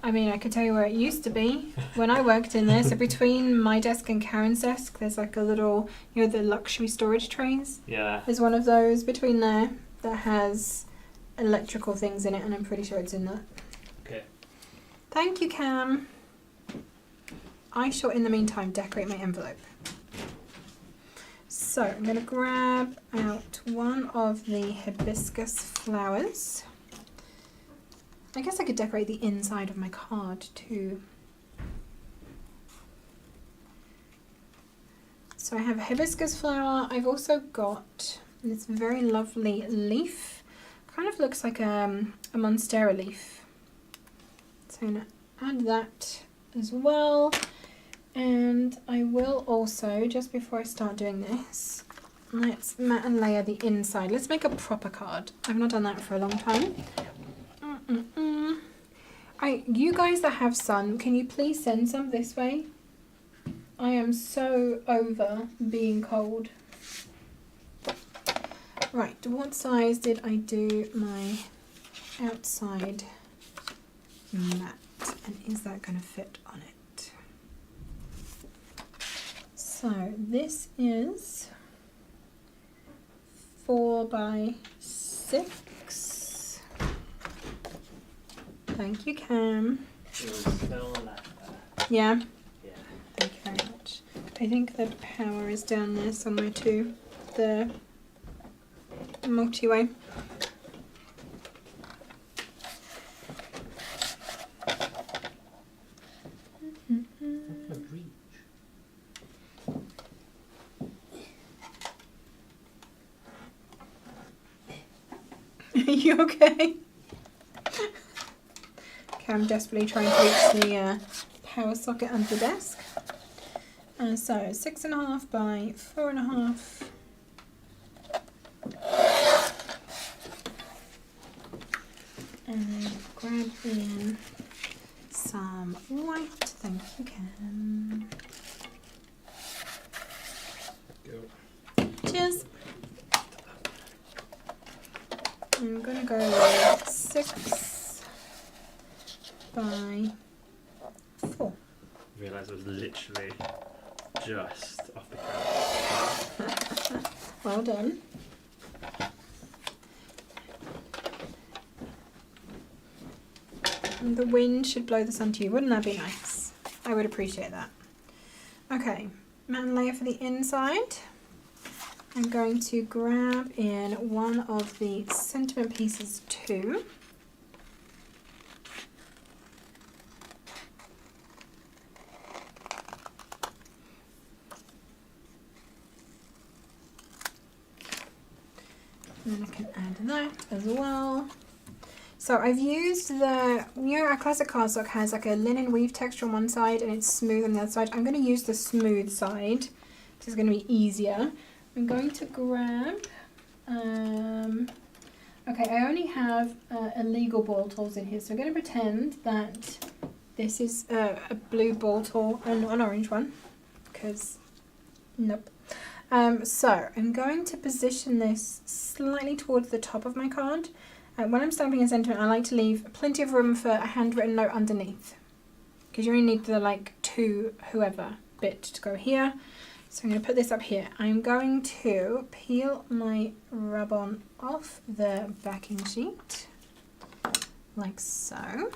I mean, I could tell you where it used to be when I worked in there. So between my desk and Karen's desk, there's like a little, you know, the luxury storage trays. Yeah. There's one of those between there that has electrical things in it, and I'm pretty sure it's in that. Okay. Thank you, Cam. I shall, in the meantime, decorate my envelope. So I'm going to grab out one of the hibiscus flowers. I guess I could decorate the inside of my card too. So I have a hibiscus flower. I've also got this very lovely leaf. Kind of looks like a monstera leaf. So I'm going to add that as well. And I will also, just before I start doing this, let's matte and layer the inside. Let's make a proper card. I've not done that for a long time. You guys that have sun, can you please send some this way? I am so over being cold. Right, what size did I do my outside mat? And is that going to fit on it? So this is 4 by 6. Thank you, Cam. Yeah? Yeah. Thank you very much. I think the power is down there somewhere too. The multi-way. Are you okay? Okay, I'm desperately trying to reach the power socket under the desk. So 6.5 by 4.5. And then grab in some white. Thank you, Cam. Go. Cheers. I'm gonna go with 6 by 4. I realised I was literally just off the couch. Well done. And the wind should blow this onto you. Wouldn't that be nice? I would appreciate that. Okay, matte and layer for the inside. I'm going to grab in one of the sentiment pieces too. And then I can add that as well. So I've used the, you know, our classic cardstock has like a linen weave texture on one side and it's smooth on the other side. I'm going to use the smooth side. This is going to be easier. I'm going to grab, okay, I only have illegal ball tools in here, so I'm going to pretend that this is a blue ball tool and an orange one, because, nope. So I'm going to position this slightly towards the top of my card. When I'm stamping a sentiment, I like to leave plenty of room for a handwritten note underneath, because you only need the like to whoever bit to go here. So I'm going to put this up here. I'm going to peel my rub-on off the backing sheet, like so.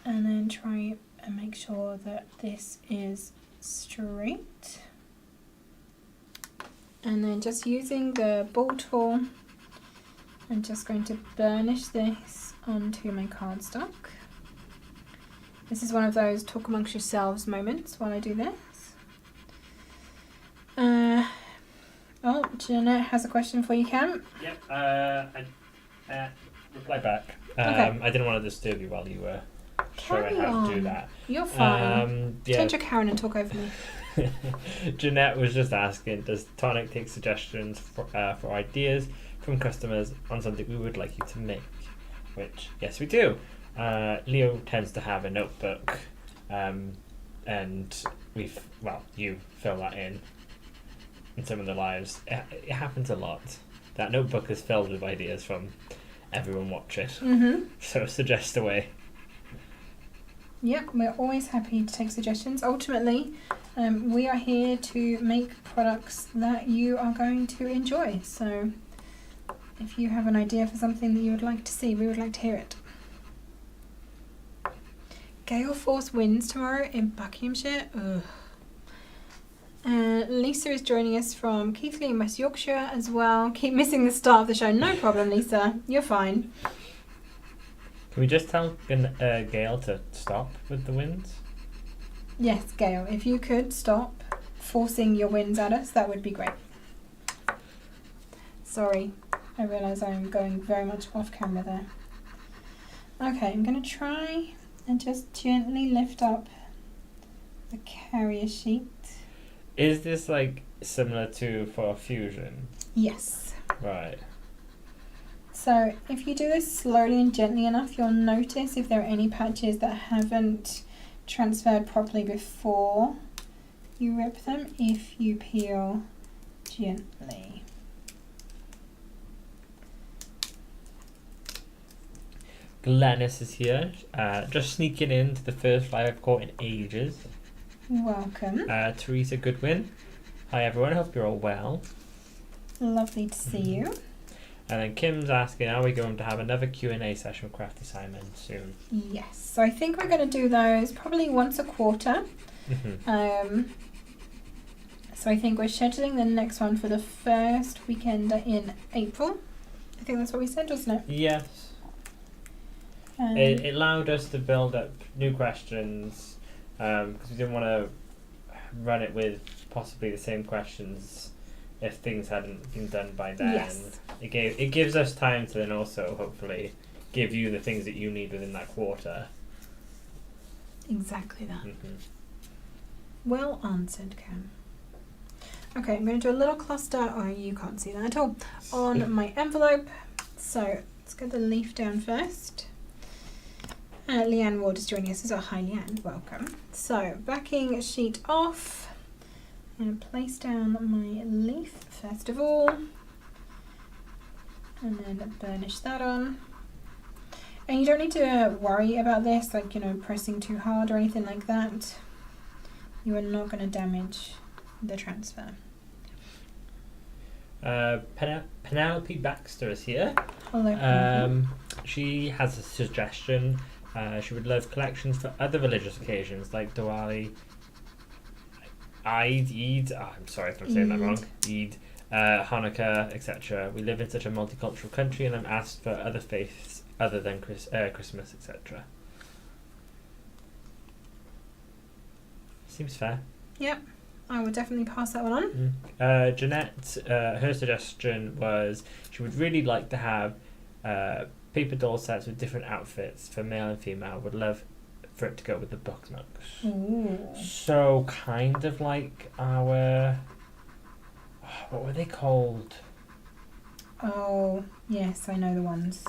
And then try and make sure that this is straight. And then just using the ball tool, I'm just going to burnish this onto my cardstock. This is one of those talk amongst yourselves moments while I do this. Oh, Jeanette has a question for you, Cam. Yep, I reply back. Okay. I didn't want to disturb you while you were sure I have to do that. You're fine. Yeah. Change your Karen and talk over me. Jeanette was just asking, does Tonic take suggestions for ideas from customers on something we would like you to make? Which, yes, we do. Leo tends to have a notebook, and you fill that in some of the lives. It happens a lot. That notebook is filled with ideas from everyone watch it. Mm-hmm. So suggest away. Yep, we're always happy to take suggestions. Ultimately, we are here to make products that you are going to enjoy. So if you have an idea for something that you would like to see, we would like to hear it. Gale force winds tomorrow in Buckinghamshire. Ugh. Lisa is joining us from Keighley in West Yorkshire as well. Keep missing the start of the show. No problem, Lisa. You're fine. Can we just tell Gail to stop with the winds? Yes, Gail, if you could stop forcing your winds at us, that would be great. Sorry, I realise I'm going very much off camera there. Okay, I'm going to try and just gently lift up the carrier sheet. Is this like similar to for fusion? Yes. Right. So if you do this slowly and gently enough, you'll notice if there are any patches that haven't transferred properly before you rip them, if you peel gently. Glennis is here, just sneaking into the first live I've caught in ages. Welcome. Teresa Goodwin. Hi everyone, hope you're all well. Lovely to see you. And then Kim's asking, are we going to have another Q&A session with Crafty Simon soon? Yes, so I think we're going to do those probably once a quarter. So I think we're scheduling the next one for the first weekend in April. I think that's what we said, wasn't it? Yes. It allowed us to build up new questions because we didn't want to run it with possibly the same questions if things hadn't been done by then. Yes. It gives us time to then also hopefully give you the things that you need within that quarter. Exactly that. Mm-hmm. Well answered, Cam. Okay, I'm going to do a little cluster, oh you can't see that at all, on my envelope. So let's get the leaf down first. Leanne Ward is joining us as well. Hi Leanne, welcome. So backing sheet off. I'm going to place down my leaf first of all. And then burnish that on. And you don't need to worry about this, like, you know, pressing too hard or anything like that. You are not going to damage the transfer. Penelope Baxter is here. Hello. She has a suggestion. She would love collections for other religious occasions like Diwali, Eid, I'm sorry if I'm saying that wrong, Eid, Hanukkah, etc. We live in such a multicultural country and I'm asked for other faiths other than Christmas, etc. Seems fair. Yep, I will definitely pass that one on. Jeanette, her suggestion was she would really like to have paper doll sets with different outfits for male and female. Would love for it to go with the book nooks. Ooh. So kind of like our, what were they called? Oh, yes, I know the ones.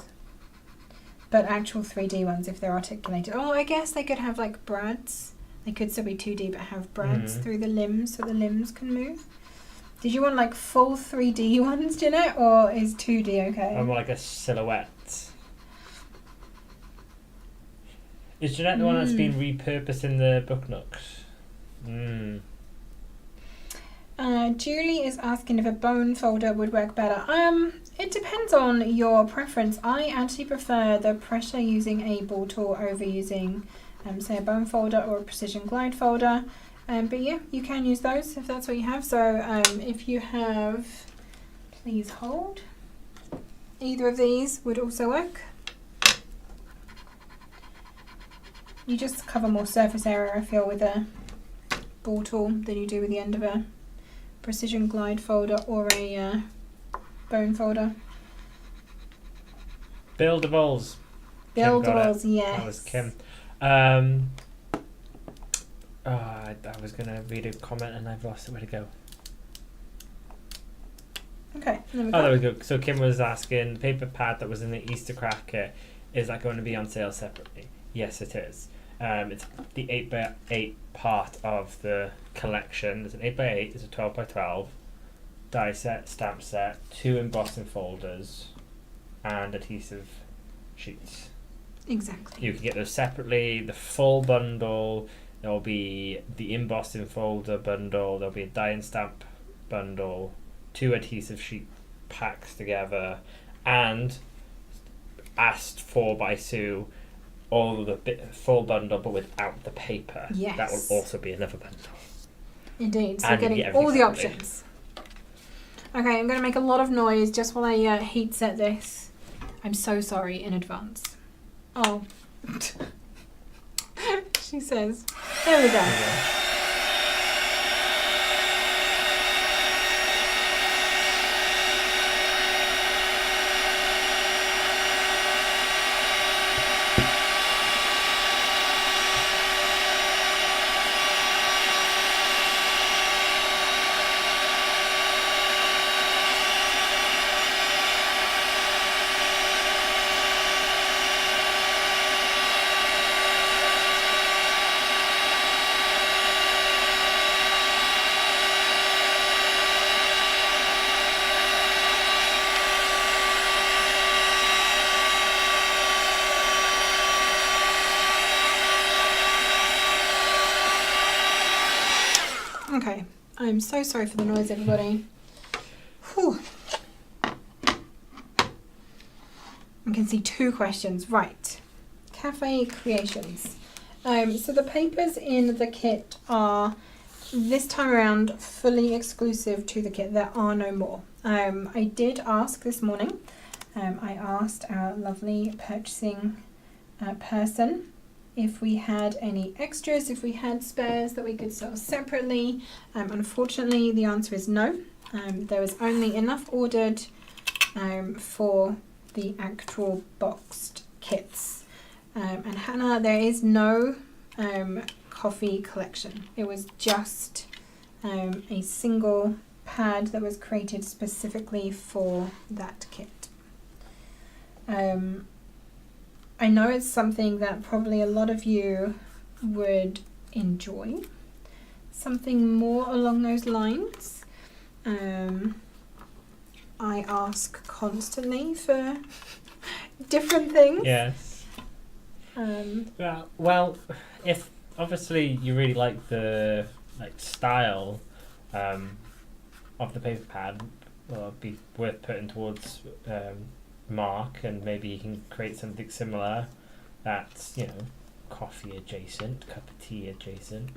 But actual 3D ones, if they're articulated. Oh, I guess they could have like brads. They could still be 2D, but have brads through the limbs so the limbs can move. Did you want like full 3D ones, Jeanette, or is 2D okay? I'm like a silhouette. Is Jeanette the one that's been repurposed in the book nooks? Julie is asking if a bone folder would work better. It depends on your preference. I actually prefer the pressure using a ball tool over using, say, a bone folder or a precision glide folder. But yeah, you can use those if that's what you have. So if you have, please hold. Either of these would also work. You just cover more surface area, I feel, with a ball tool than you do with the end of a precision glide folder or a bone folder. Bill DeVols. Bill DeVols, yes. That was Kim. I was gonna read a comment and I've lost it. Where to go? Okay, there we go. Oh, there we go. So Kim was asking, the paper pad that was in the Easter craft kit, is that going to be on sale separately? Yes, it is. It's the 8x8 part of the collection. There's an 8x8, there's a 12x12 die set, stamp set, 2 embossing folders, and adhesive sheets. Exactly. You can get those separately. The full bundle, there'll be the embossing folder bundle, there'll be a die and stamp bundle, 2 adhesive sheet packs together, and asked for by Sue, all of the full bundle but without the paper. Yes. That will also be another bundle. Indeed. So And you getting get all the everything options. Okay, I'm going to make a lot of noise just while I heat set this. I'm so sorry in advance. Oh. She says. There we go. Okay, I'm so sorry for the noise, everybody. Whew. I can see 2 questions. Right. Cafe creations. So the papers in the kit are, this time around, fully exclusive to the kit. There are no more. I did ask this morning. I asked our lovely purchasing person if we had any extras, if we had spares that we could sell separately. Unfortunately, the answer is no. There was only enough ordered for the actual boxed kits. And Hannah, there is no coffee collection. It was just a single pad that was created specifically for that kit. I know it's something that probably a lot of you would enjoy. Something more along those lines. I ask constantly for different things. Yes. Well, if obviously you really like the style of the paper pad, well, it'd be worth putting towards Mark, and maybe you can create something similar that's, you know, coffee adjacent, cup of tea adjacent.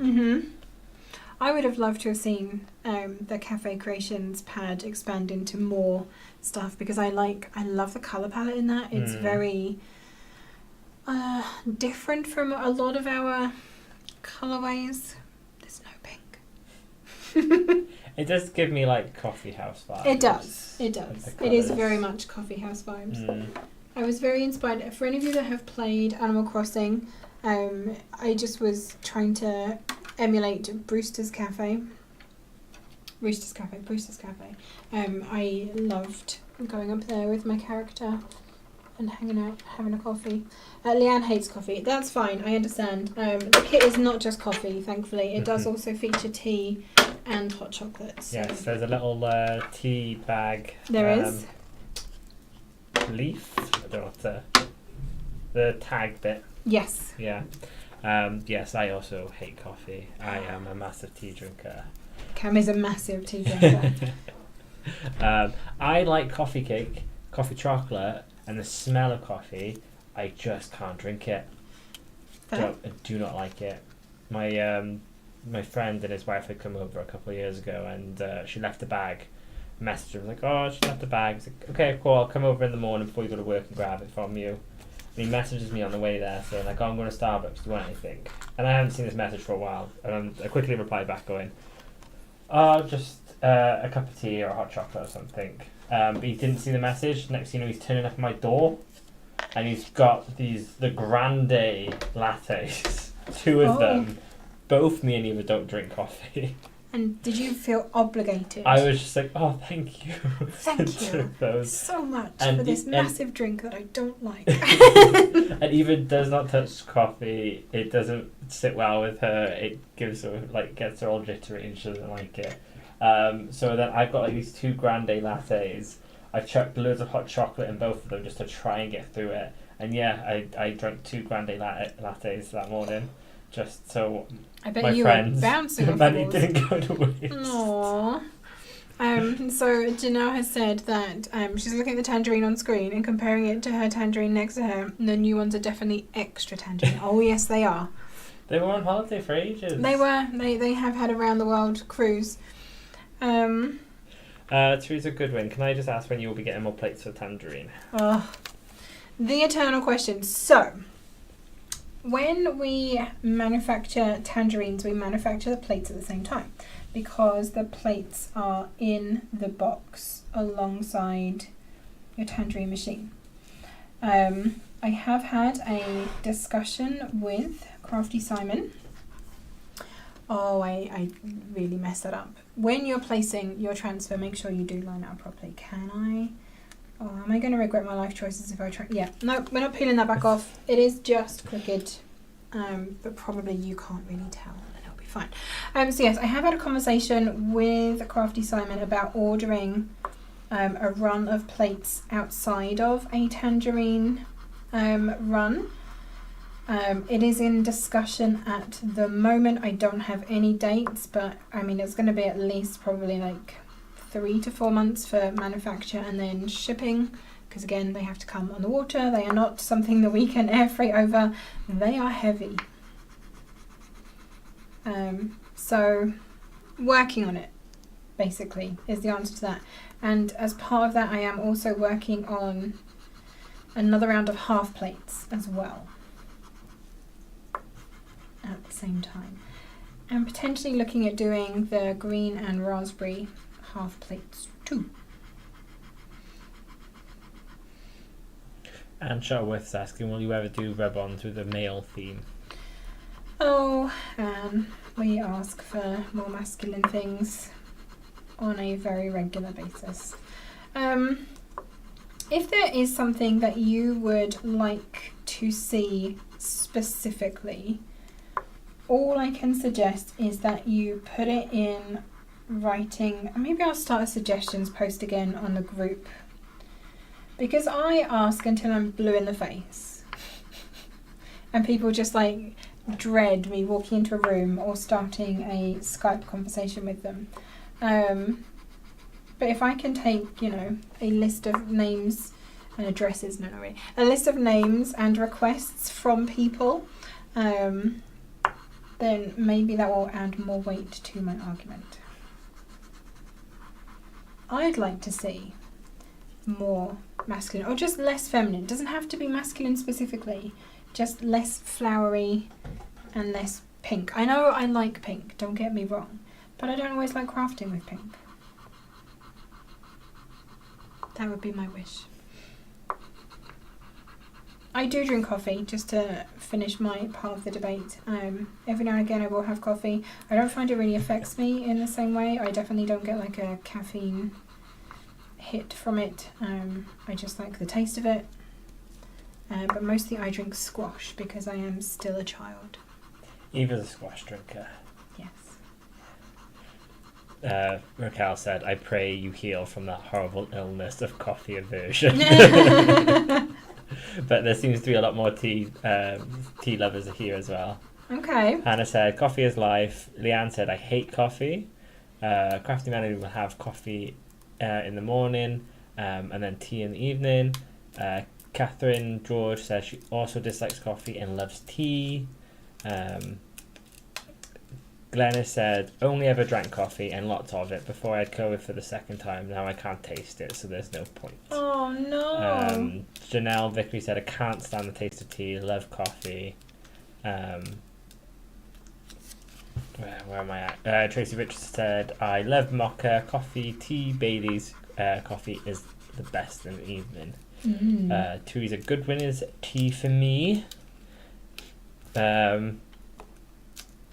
I would have loved to have seen the Cafe Creations pad expand into more stuff, because I love the colour palette in that. It's very different from a lot of our colourways. There's no pink. It does give me like coffee house vibes. It does. It does. The It is colours. very much coffee house vibes. I was very inspired. For any of you that have played Animal Crossing, I just was trying to emulate Brewster's Cafe. I loved going up there with my character and hanging out, having a coffee. Leanne hates coffee. That's fine, I understand. The kit is not just coffee, thankfully. It does also feature tea and hot chocolate. So. Yes, there's a little tea bag. There is. Leaf? I don't know what the tag bit. Yes. Yeah. Yes, I also hate coffee. I am a massive tea drinker. Cam is a massive tea drinker. I like coffee cake, coffee chocolate, and the smell of coffee. I just can't drink it. I do not like it. My friend and his wife had come over a couple of years ago, and she left a bag. Messaged her, like, oh, she left a bag. I was like, okay, cool, I'll come over in the morning before you go to work and grab it from you. And he messages me on the way there saying, like, oh, I'm going to Starbucks, do you want anything? And I haven't seen this message for a while, and I quickly replied back going, oh, just a cup of tea or a hot chocolate or something. But he didn't see the message. Next thing you know, he's turning up at my door. and he's got the grande lattes, 2 of them. Both me and Eva don't drink coffee. And did you feel obligated? I was just like, oh, thank you. Thank you Those. so much And for this and- massive drink that I don't like. And Eva does not touch coffee. It doesn't sit well with her. It gives her gets her all jittery, and she doesn't like it. So then I've got like these 2 grande lattes. I chucked loads of hot chocolate in both of them just to try and get through it. And yeah, I drank 2 grande lattes that morning, just so I bet my you friends were bouncing off money walls. didn't go to waste. Aww. So Janelle has said that she's looking at the tangerine on screen and comparing it to her tangerine next to her. The new ones are definitely extra tangerine. Oh yes, they are. They were on holiday for ages. They were. They have had a round the world cruise. Teresa Goodwin, can I just ask when you will be getting more plates for tangerine? Oh, the eternal question. So, when we manufacture tangerines, we manufacture the plates at the same time because the plates are in the box alongside your tangerine machine. I have had a discussion with Crafty Simon. Oh, I really messed that up. When you're placing your transfer, make sure you do line it up properly. Can I? Oh, am I going to regret my life choices if I try? Yeah, no, we're not peeling that back off. It is just crooked, but probably you can't really tell, and it'll be fine. So yes, I have had a conversation with Crafty Simon about ordering a run of plates outside of a tangerine run. It is in discussion at the moment. I don't have any dates, but I mean it's going to be at least probably like 3 to 4 months for manufacture and then shipping, because again they have to come on the water. They are not something that we can air freight over. They are heavy. So working on it basically is the answer to that. And as part of that, I am also working on another round of half plates as well at the same time, and potentially looking at doing the green and raspberry half plates too. And Sharworth's asking, will you ever do rub-ons with a male theme? Oh, we ask for more masculine things on a very regular basis. If there is something that you would like to see specifically, all I can suggest is that you put it in writing. Maybe I'll start a suggestions post again on the group, because I ask until I'm blue in the face and people just like dread me walking into a room or starting a Skype conversation with them. But if I can take, a list of names and addresses, no, not really, a list of names and requests from people, then maybe that will add more weight to my argument. I'd like to see more masculine, or just less feminine. It doesn't have to be masculine specifically, just less flowery and less pink. I know I like pink, don't get me wrong, but I don't always like crafting with pink. That would be my wish. I do drink coffee, just to finish my part of the debate. Every now and again I will have coffee. I don't find it really affects me in the same way. I definitely don't get like a caffeine hit from it. I just like the taste of it. But mostly I drink squash because I am still a child. Eva's a squash drinker. Yes. Raquel said, I pray you heal from that horrible illness of coffee aversion. But there seems to be a lot more tea lovers here as well. Okay. Hannah said, coffee is life. Leanne said, I hate coffee. Crafty Melody will have coffee in the morning and then tea in the evening. Catherine George says she also dislikes coffee and loves tea. Glennis said, only ever drank coffee and lots of it before I had COVID for the second time. Now I can't taste it, so there's no point. Oh no. Janelle Vickery said, I can't stand the taste of tea, love coffee. Where am I at? Tracy Richards said, I love mocha, coffee, tea, Bailey's coffee is the best in the evening. Two is a good winner's tea for me. Lynn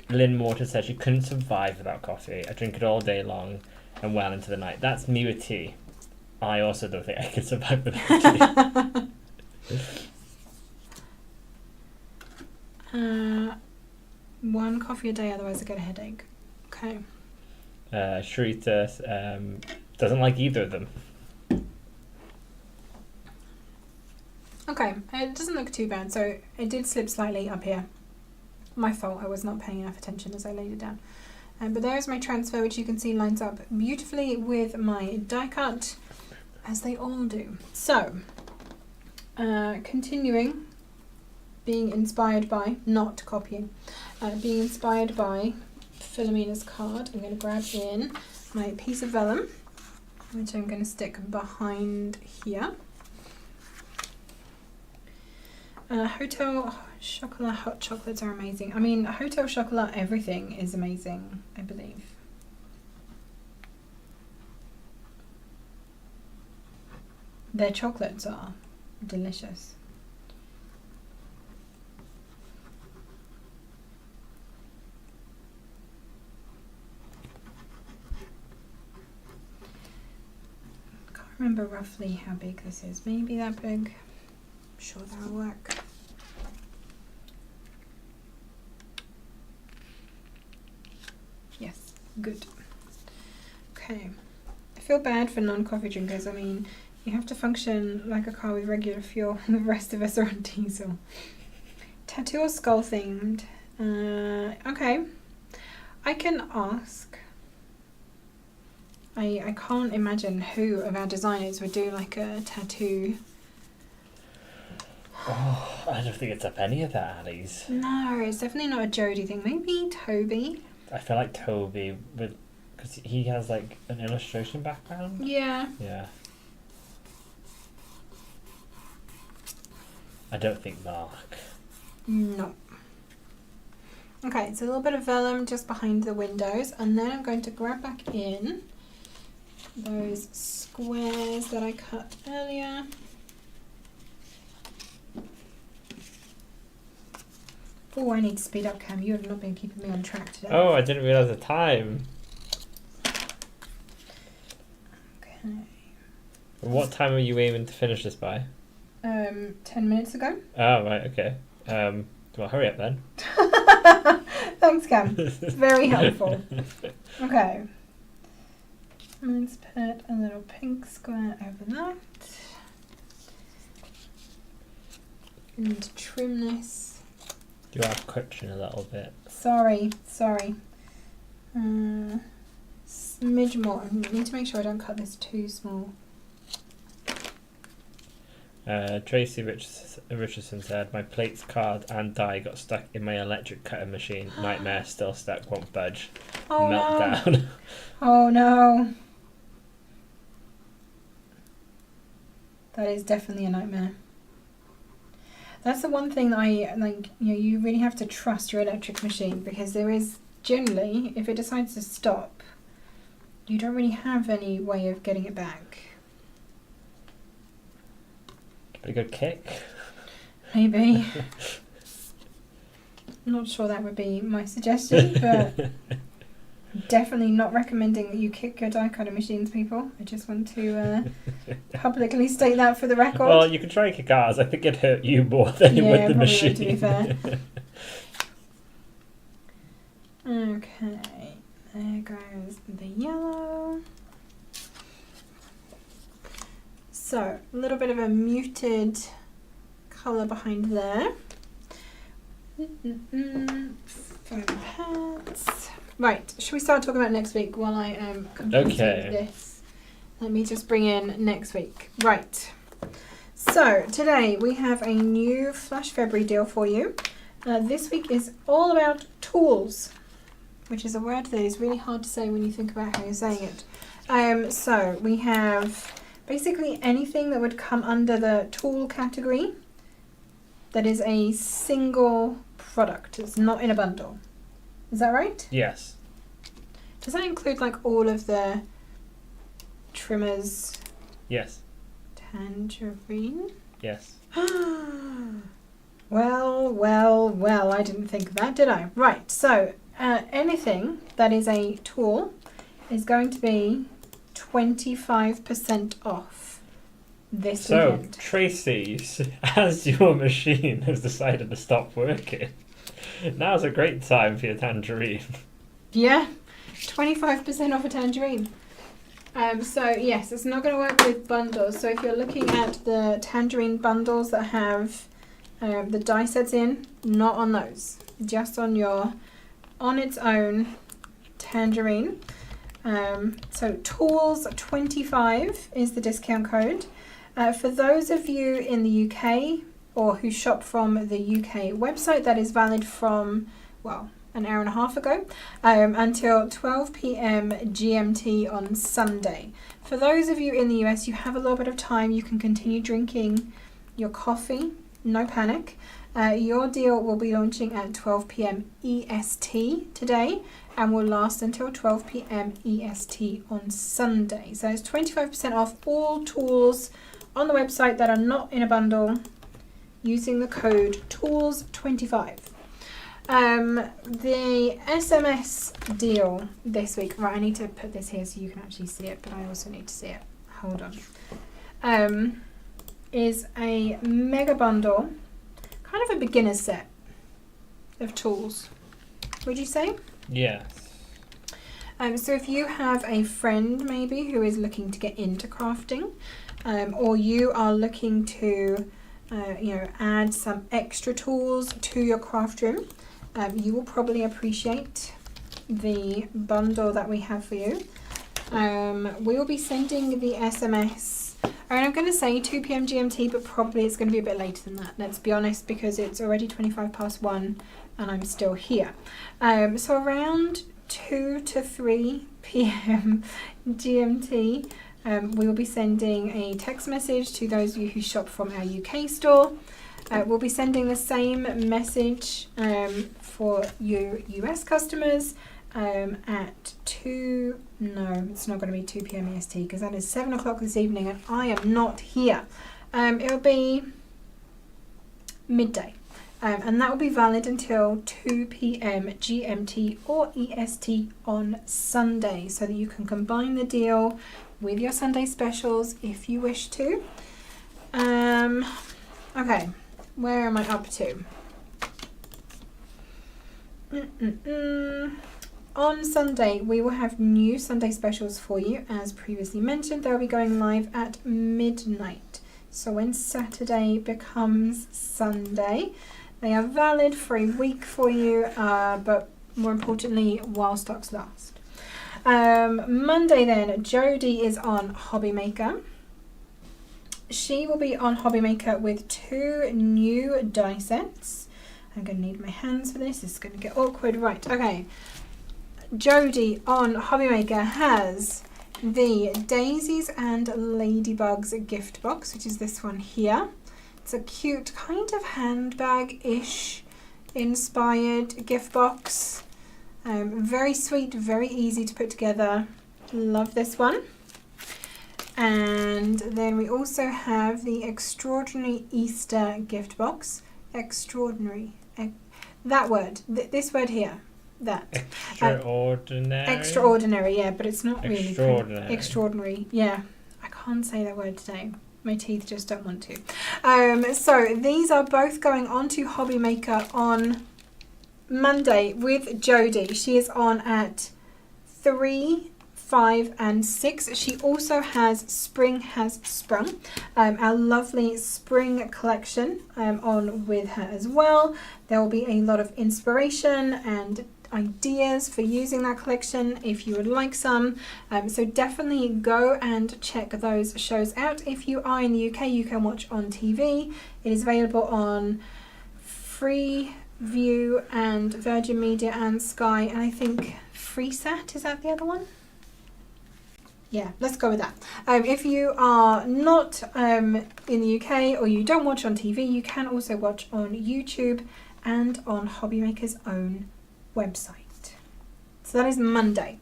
Morton said she couldn't survive without coffee. I drink it all day long and well into the night. That's me with tea. I also don't think I could survive without tea. One coffee a day, otherwise I get a headache. Okay. Sharita doesn't like either of them. Okay, it doesn't look too bad. So it did slip slightly up here. My fault, I was not paying enough attention as I laid it down. But there's my transfer, which you can see lines up beautifully with my die cut, as they all do. So, continuing, being inspired by, not copying, being inspired by Philomena's card, I'm going to grab in my piece of vellum, which I'm going to stick behind here. Hotel Chocolat hot chocolates are amazing. I mean, Hotel Chocolat everything is amazing, I believe. Their chocolates are delicious. I can't remember roughly how big this is. Maybe that big. I'm sure that'll work. Yes, good. Okay. I feel bad for non-coffee drinkers. I mean, you have to function like a car with regular fuel, and the rest of us are on diesel. Tattoo or skull themed? Okay. I can ask. I can't imagine who of our designers would do like a tattoo. Oh, I don't think it's up any of the alleys. No, it's definitely not a Jodie thing. Maybe Toby. I feel like Toby would, because he has like an illustration background. Yeah. Yeah. I don't think Mark. No. Okay, so a little bit of vellum just behind the windows, and then I'm going to grab back in those squares that I cut earlier. Oh, I need to speed up, Cam. You have not been keeping me on track today. Oh, I didn't realise the time. Okay. What time are you aiming to finish this by? 10 minutes ago. Oh, right, okay. Well, hurry up then. Thanks, Cam. It's very helpful. Okay. Let's put a little pink square over that. And trim this. You are coaching a little bit. Sorry. Smidge more. I need to make sure I don't cut this too small. Tracy Richardson said, my plates, card and die got stuck in my electric cutting machine. Nightmare, still stuck, won't budge. Oh, Meltdown. No. Oh no. That is definitely a nightmare. That's the one thing that I like, you really have to trust your electric machine, because there is generally, if it decides to stop, you don't really have any way of getting it back. Give it a good kick. Maybe. Not sure that would be my suggestion, but definitely not recommending that you kick your die cutter machines, people. I just want to publicly state that for the record. Well, you can try and kick ours. I think it'd hurt you more than it would the machine. Would, to be fair. Okay, there goes the yellow. So, a little bit of a muted colour behind there. Foam pads. Right, should we start talking about next week while I am completing this? Let me just bring in next week. Right. So, today we have a new Flash February deal for you. This week is all about tools, which is a word that is really hard to say when you think about how you're saying it. So, we have basically anything that would come under the tool category that is a single product. It's not in a bundle. Is that right? Yes. Does that include like all of the trimmers? Yes. Tangerine? Yes. Well, I didn't think of that, did I? Right, so anything that is a tool is going to be 25% off this So, weekend. Tracy, as your machine has decided to stop working, now's a great time for your tangerine. Yeah, 25% off a tangerine. So yes, it's not going to work with bundles. So if you're looking at the tangerine bundles that have the die sets in, not on those, just on your on its own tangerine. So tools 25 is the discount code. For those of you in the UK or who shop from the UK website, that is valid from, well, an hour and a half ago until 12 p.m. GMT on Sunday. For those of you in the US, you have a little bit of time. You can continue drinking your coffee, no panic. Your deal will be launching at 12 p.m. EST today and will last until 12 p.m. EST on Sunday. So it's 25% off all tools on the website that are not in a bundle using the code TOOLS25. The SMS deal this week, right, I need to put this here so you can actually see it, but I also need to see it. Hold on. Is a mega bundle, kind of a beginner set of tools, would you say? Yes. So if you have a friend maybe who is looking to get into crafting, or you are looking to add some extra tools to your craft room, you will probably appreciate the bundle that we have for you. We will be sending the SMS, and I'm going to say 2 p.m. GMT, but probably it's going to be a bit later than that, let's be honest, because it's already 25 past 1 and I'm still here. So around 2 to 3 p.m. GMT, we will be sending a text message to those of you who shop from our UK store. We'll be sending the same message for you US customers at 2, no, it's not going to be 2 p.m. EST because that is 7 o'clock this evening and I am not here. It'll be midday. And that will be valid until 2 p.m. GMT or EST on Sunday so that you can combine the deal with your Sunday specials if you wish to. Okay, where am I up to? On Sunday, we will have new Sunday specials for you. As previously mentioned, they'll be going live at midnight. So when Saturday becomes Sunday, they are valid for a week for you, but more importantly, while stocks last. Monday then, Jodie is on Hobby Maker. She will be on Hobby Maker with 2 new die sets. I'm going to need my hands for this. It's going to get awkward. Right, okay. Jodie on Hobby Maker has the Daisies and Ladybugs gift box, which is this one here. It's a cute kind of handbag-ish inspired gift box. Very sweet, very easy to put together. Love this one. And then we also have the Extraordinary Easter gift box. Extraordinary. That word. This word here. That. Extraordinary. Extraordinary, yeah, but it's not really. Extraordinary. Extraordinary, yeah. I can't say that word today. My teeth just don't want to. So these are both going onto Hobby Maker on Monday with Jodie. She is on at 3, 5 and 6. She also has Spring Has Sprung, our lovely spring collection on with her as well. There will be a lot of inspiration and ideas for using that collection if you would like some. So definitely go and check those shows out. If you are in the UK, you can watch on TV. It is available on Freeview and Virgin Media and Sky, and I think Freesat, is that the other one? Yeah, let's go with that. If you are not in the UK or you don't watch on TV, you can also watch on YouTube and on Hobby Maker's own website. So that is Monday.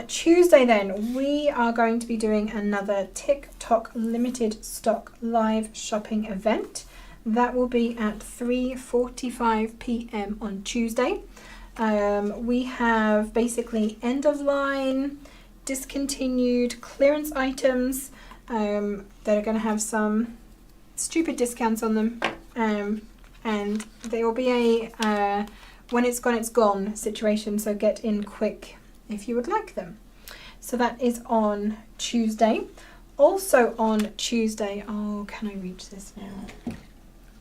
Tuesday then, we are going to be doing another TikTok limited stock live shopping event. That will be at 3:45 p.m. on Tuesday. We have basically end of line, discontinued, clearance items that are going to have some stupid discounts on them. And there will be a when it's gone situation, so get in quick if you would like them. So that is on Tuesday. Also on Tuesday, oh, can I reach this now?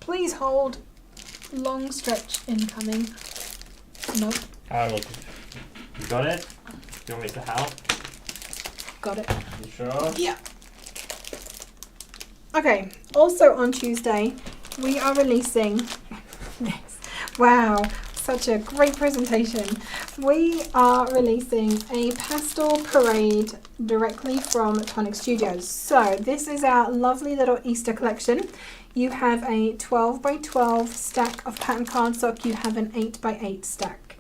Please hold. Long stretch incoming. Nope. You got it? Do you want me to help? Got it. You sure? Yeah. Okay, also on Tuesday, we are releasing this. Wow, such a great presentation. We are releasing a pastel parade directly from Tonic Studios. So this is our lovely little Easter collection. You have a 12 by 12 stack of pattern cardstock. You have an 8 by 8 stack.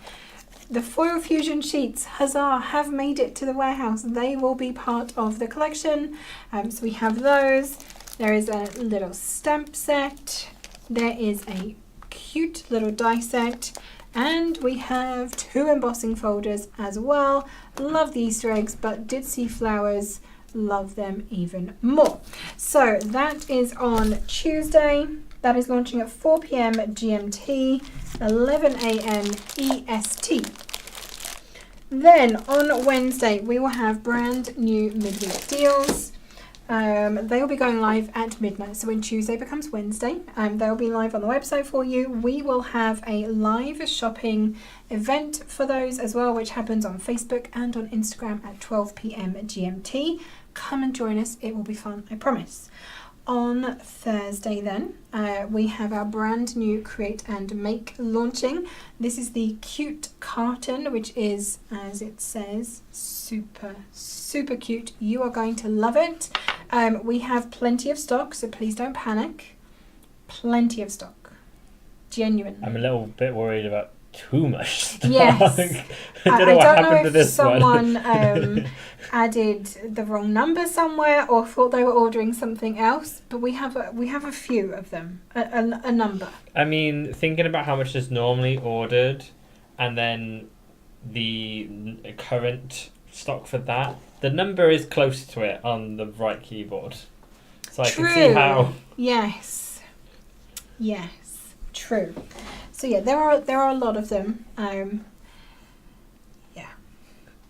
The foil fusion sheets, huzzah, have made it to the warehouse. They will be part of the collection. So we have those. There is a little stamp set. There is a cute little die set. And we have 2 embossing folders as well. Love the Easter eggs, but did see flowers. Love them even more. So that is on Tuesday. That is launching at 4 p.m. GMT, 11 a.m. EST. Then on Wednesday, we will have brand new midweek deals. They will be going live at midnight. So when Tuesday becomes Wednesday, they'll be live on the website for you. We will have a live shopping event for those as well, which happens on Facebook and on Instagram at 12 p.m. GMT. Come and join us. It will be fun, I promise. On Thursday then, we have our brand new Create and Make launching. This is the cute carton, which is, as it says, super, super cute. You are going to love it. We have plenty of stock, so please don't panic. Plenty of stock. Genuinely. I'm a little bit worried about too much stock. Yes. I don't know what happened to if this someone one. added the wrong number somewhere or thought they were ordering something else, but we have a few of them, a number. I mean, thinking about how much is normally ordered and then the current stock for that, the number is close to it on the right keyboard. So I can see how. Yes. True. So yeah, there are a lot of them. Yeah.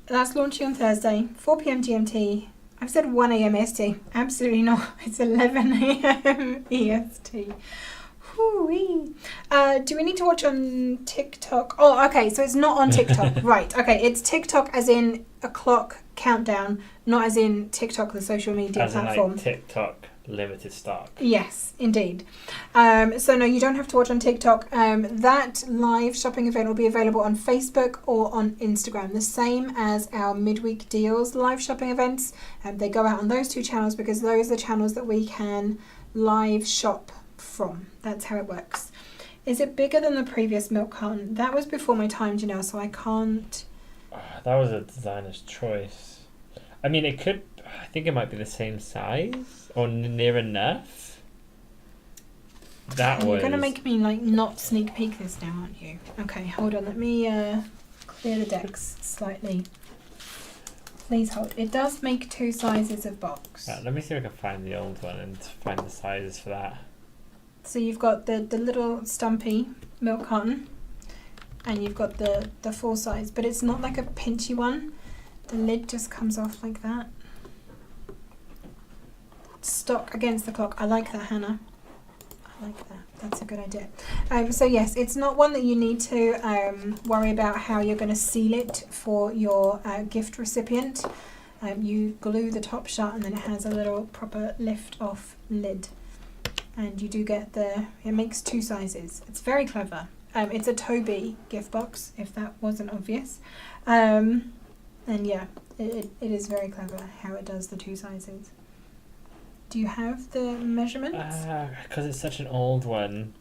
That's launching on Thursday, 4 p.m. GMT. I've said 1 a.m. EST. Absolutely not. It's 11 a.m. EST. Whoo-wee. Do we need to watch on TikTok? Oh, okay. So it's not on TikTok. Right. Okay. It's TikTok as in a clock countdown, not as in TikTok, the social media platform. As in like TikTok limited stock. Yes, indeed. So no, you don't have to watch on TikTok. That live shopping event will be available on Facebook or on Instagram, the same as our midweek deals live shopping events. They go out on those 2 channels because those are the channels that we can live shop from. That's how it works. Is it bigger than the previous milk carton? That was before my time, you know, so I can't. That was a designer's choice. I mean, it could. I think it might be the same size or near enough. You're going to make me like not sneak peek this now, aren't you? Okay, hold on. Let me clear the decks slightly. Please hold. It does make 2 sizes of box. Let me see if I can find the old one and find the sizes for that. So you've got the little stumpy milk carton, and you've got the full size, but it's not like a pinchy one. The lid just comes off like that. Stock against the clock. I like that, Hannah. I like that. That's a good idea. So yes, it's not one that you need to worry about how you're going to seal it for your gift recipient. You glue the top shut and then it has a little proper lift off lid. And you do get it makes 2 sizes. It's very clever. It's a Toby gift box, if that wasn't obvious. And yeah, it is very clever how it does the 2 sizes. Do you have the measurements? Because it's such an old one.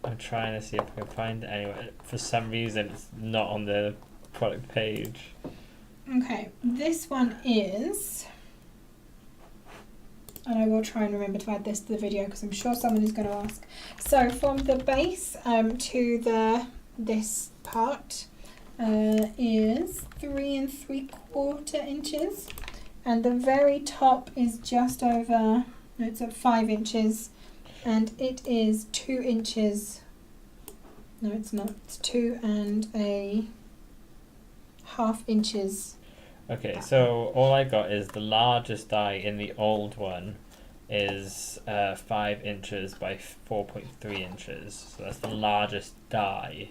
I'm trying to see if I can find it anywhere. For some reason, it's not on the product page. Okay, this one is, and I will try and remember to add this to the video because I'm sure someone is going to ask. So from the base to this part is 3 3/4 inches, and the very top is just over, no, it's at 5 inches, and it is 2 inches. No, it's not. It's 2.5 inches. Okay, so all I got is the largest die in the old one is 5 inches by 4.3 inches. So that's the largest die.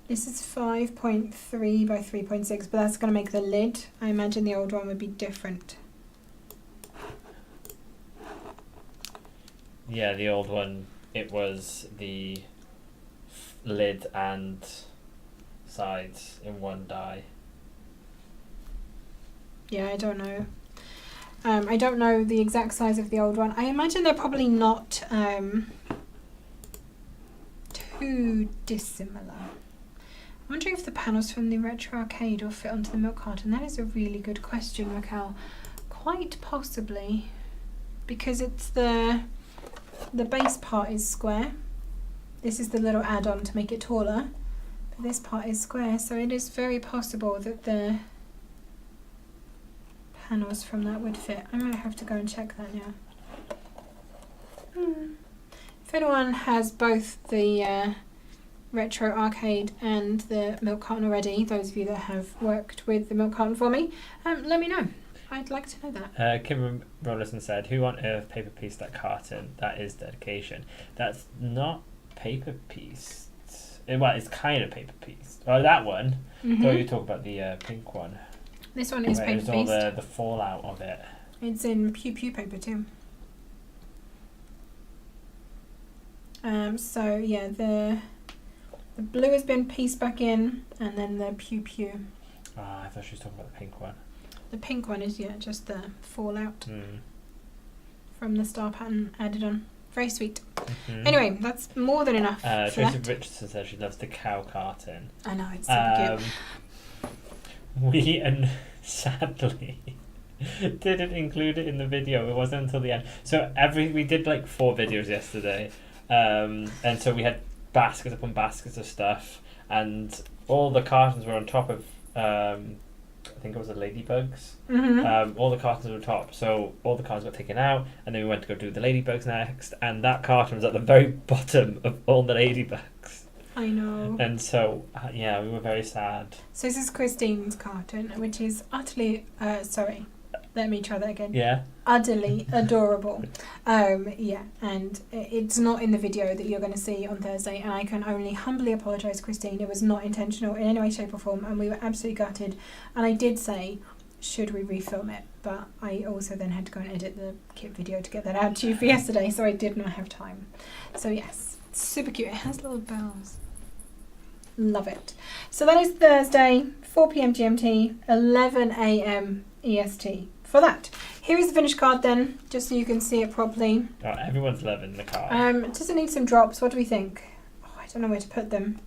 This is 5.3 by 3.6, but that's going to make the lid. I imagine the old one would be different. Yeah, the old one, it was the lid and sides in one die. Yeah, I don't know. I don't know the exact size of the old one. I imagine they're probably not too dissimilar. I'm wondering if the panels from the retro arcade will fit onto the milk carton. That is a really good question, Raquel. Quite possibly, because it's the base part is square. This is the little add-on to make it taller, but this part is square, so it is very possible that the panels from that would fit. I might have to go and check that now. If anyone has both the retro arcade and the milk carton already, those of you that have worked with the milk carton for me, let me know. I'd like to know that. Kim Rollerson said, "Who on earth paper pieced that carton? That is dedication." That's not paper pieced. Well, it's kind of paper pieced. Oh, that one. So you talk about the pink one. This one is paper pieced. All pieced. the fallout of it. It's in Pew Pew paper too. So yeah, the blue has been pieced back in, and then the Pew Pew. Ah, I thought she was talking about the pink one. The pink one is, yeah, just the fallout from the star pattern added on. Very sweet. Anyway, that's more than enough for Tracy that. Richardson says she loves the cow carton. I know, it's super cute. We, and sadly, didn't include it in the video. It wasn't until the end. So we did like 4 videos yesterday. And so we had baskets upon baskets of stuff, and all the cartons were on top of I think it was the ladybugs. All the cartons were on top, so all the cartons got taken out, and then we went to go do the ladybugs next, and that carton was at the very bottom of all the ladybugs. I know. And so yeah, we were very sad. So this is Christine's carton, which is utterly sorry, let me try that again. Yeah. Utterly adorable. Yeah, and it's not in the video that you're going to see on Thursday, and I can only humbly apologise, Christine. It was not intentional in any way, shape or form, and we were absolutely gutted. And I did say, should we refilm it? But I also then had to go and edit the kit video to get that out to you for yesterday, so I did not have time. So yes, it's super cute. It has little bells. Love it. So that is Thursday, 4 p.m. GMT, 11 a.m. EST. For that, here is the finished card then, just so you can see it properly. Oh, everyone's loving the card. Does it need some drops? What do we think? Oh, I don't know where to put them.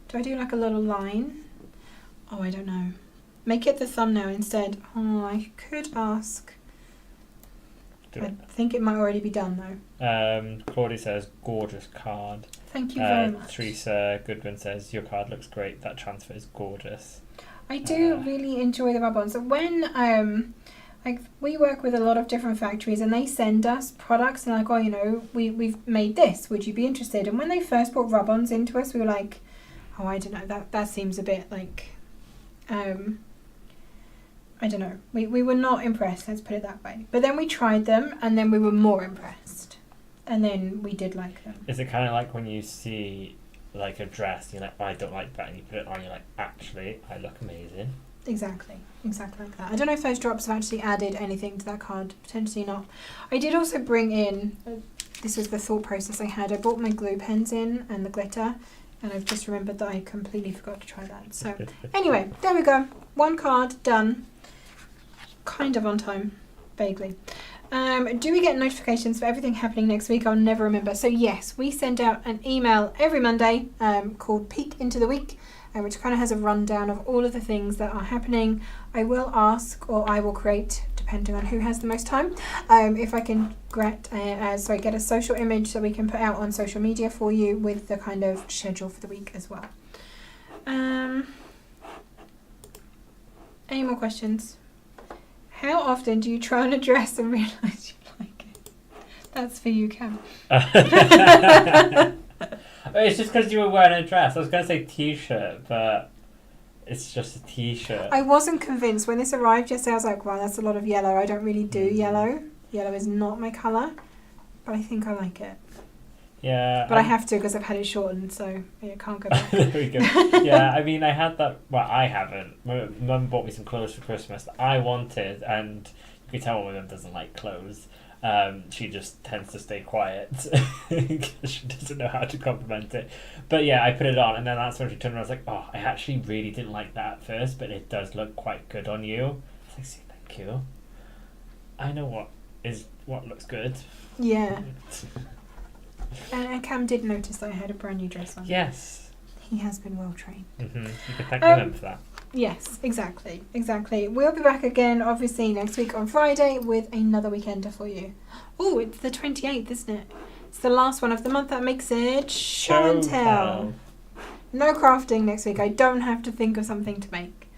Do I do like a little line? Oh, I don't know. Make it the thumbnail instead. Oh, I could ask. I think it might already be done though. Claudia says, gorgeous card. Thank you very much. Teresa Goodwin says, your card looks great. That transfer is gorgeous. I do really enjoy the rub-ons. So when like we work with a lot of different factories, and they send us products and like, oh, you know, we've made this. Would you be interested? And when they first brought rub-ons into us, we were like, oh, I don't know. That seems a bit like, I don't know. We were not impressed. Let's put it that way. But then we tried them, and then we were more impressed, and then we did like them. Is it kind of like when you see like a dress, you're like, oh, I don't like that, and you put it on, you're like, actually, I look amazing. Exactly like that. I don't know if those drops have actually added anything to that card. Potentially not. I did also bring in, this was the thought process I had, I brought my glue pens in and the glitter, and I've just remembered that I completely forgot to try that. So anyway, there we go. One card done. Kind of on time, vaguely. Do we get notifications for everything happening next week? I'll never remember. So yes, we send out an email every Monday called Peek Into the Week, which kind of has a rundown of all of the things that are happening. I will ask, or I will create, depending on who has the most time, if I can get a social image that we can put out on social media for you with the kind of schedule for the week as well. Any more questions? How often do you try on a dress and realise you like it? That's for you, Cam. It's just because you were wearing a dress. I was going to say t-shirt, but it's just a t-shirt. I wasn't convinced. When this arrived yesterday, I was like, wow, that's a lot of yellow. I don't really do yellow. Yellow is not my colour, but I think I like it. Yeah. But I have to because I've had it shortened, so it can't go back. There we go. Yeah, I mean, I had that. Well, I haven't. My mum bought me some clothes for Christmas that I wanted, and you can tell my mum doesn't like clothes. She just tends to stay quiet because she doesn't know how to compliment it. But yeah, I put it on, and then that's when she turned around. I was like, "Oh, I actually really didn't like that at first, but it does look quite good on you." I was like, "See, thank you. I know what looks good." Yeah. And Cam did notice that I had a brand new dress on. Yes. He has been well trained. Mm-hmm. You can thank him for that. Yes, exactly. We'll be back again, obviously, next week on Friday with another weekender for you. Oh, it's the 28th, isn't it? It's the last one of the month. That makes it show and tell. No crafting next week. I don't have to think of something to make.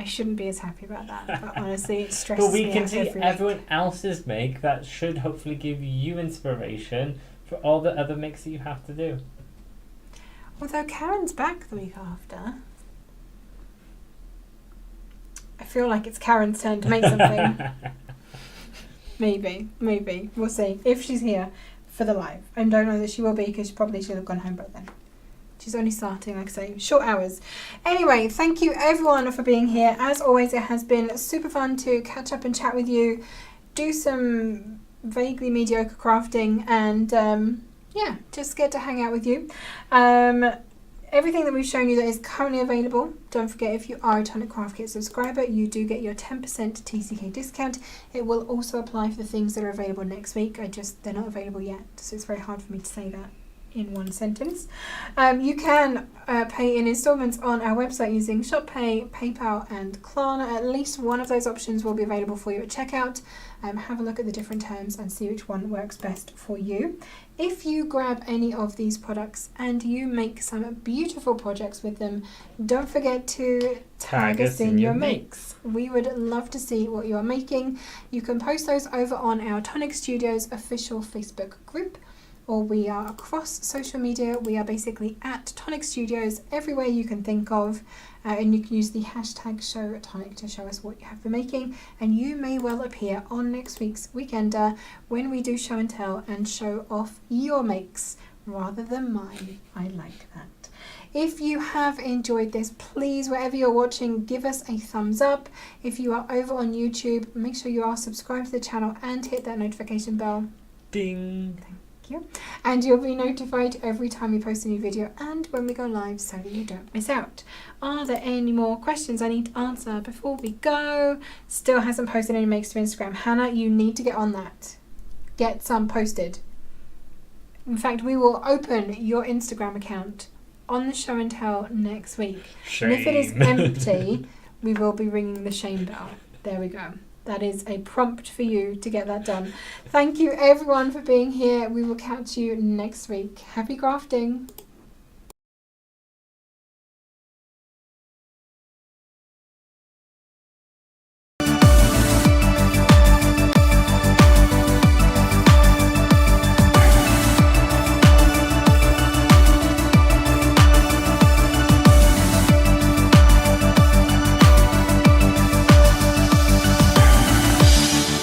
I shouldn't be as happy about that, but honestly, it stresses me out. But we can see every everyone week. else's make. That should hopefully give you inspiration for all the other makes that you have to do. Although Karen's back the week after. I feel like it's Karen's turn to make something. Maybe. We'll see. If she's here for the live. I don't know that she will be because probably she'll have gone home by then. She's only starting, like I say, short hours. Anyway, thank you everyone for being here. As always, it has been super fun to catch up and chat with you, do some vaguely mediocre crafting, and just get to hang out with you. Everything that we've shown you that is currently available, don't forget, if you are a Tonic Craft Kit subscriber, you do get your 10% TCK discount. It will also apply for the things that are available next week. They're not available yet, so it's very hard for me to say that in one sentence. You can pay in installments on our website using ShopPay, PayPal and Klarna. At least one of those options will be available for you at checkout. Have a look at the different terms and see which one works best for you. If you grab any of these products and you make some beautiful projects with them, don't forget to tag us in your makes. We would love to see what you are making. You can post those over on our Tonic Studios official Facebook group, or we are across social media. We are basically at Tonic Studios everywhere you can think of, and you can use the hashtag #ShowTonic to show us what you have been making, and you may well appear on next week's Weekender when we do show and tell and show off your makes rather than mine. I like that. If you have enjoyed this, please, wherever you're watching, give us a thumbs up. If you are over on YouTube, make sure you are subscribed to the channel and hit that notification bell. Ding! And you'll be notified every time we post a new video and when we go live, so that you don't miss out. Are there any more questions I need to answer before we go? Still hasn't posted any makes to Instagram. Hannah, you need to get on that. Get some posted. In fact, we will open your Instagram account on the show and tell next week. Shame. And if it is empty, we will be ringing the shame bell. There we go. That is a prompt for you to get that done. Thank you everyone for being here. We will catch you next week. Happy crafting.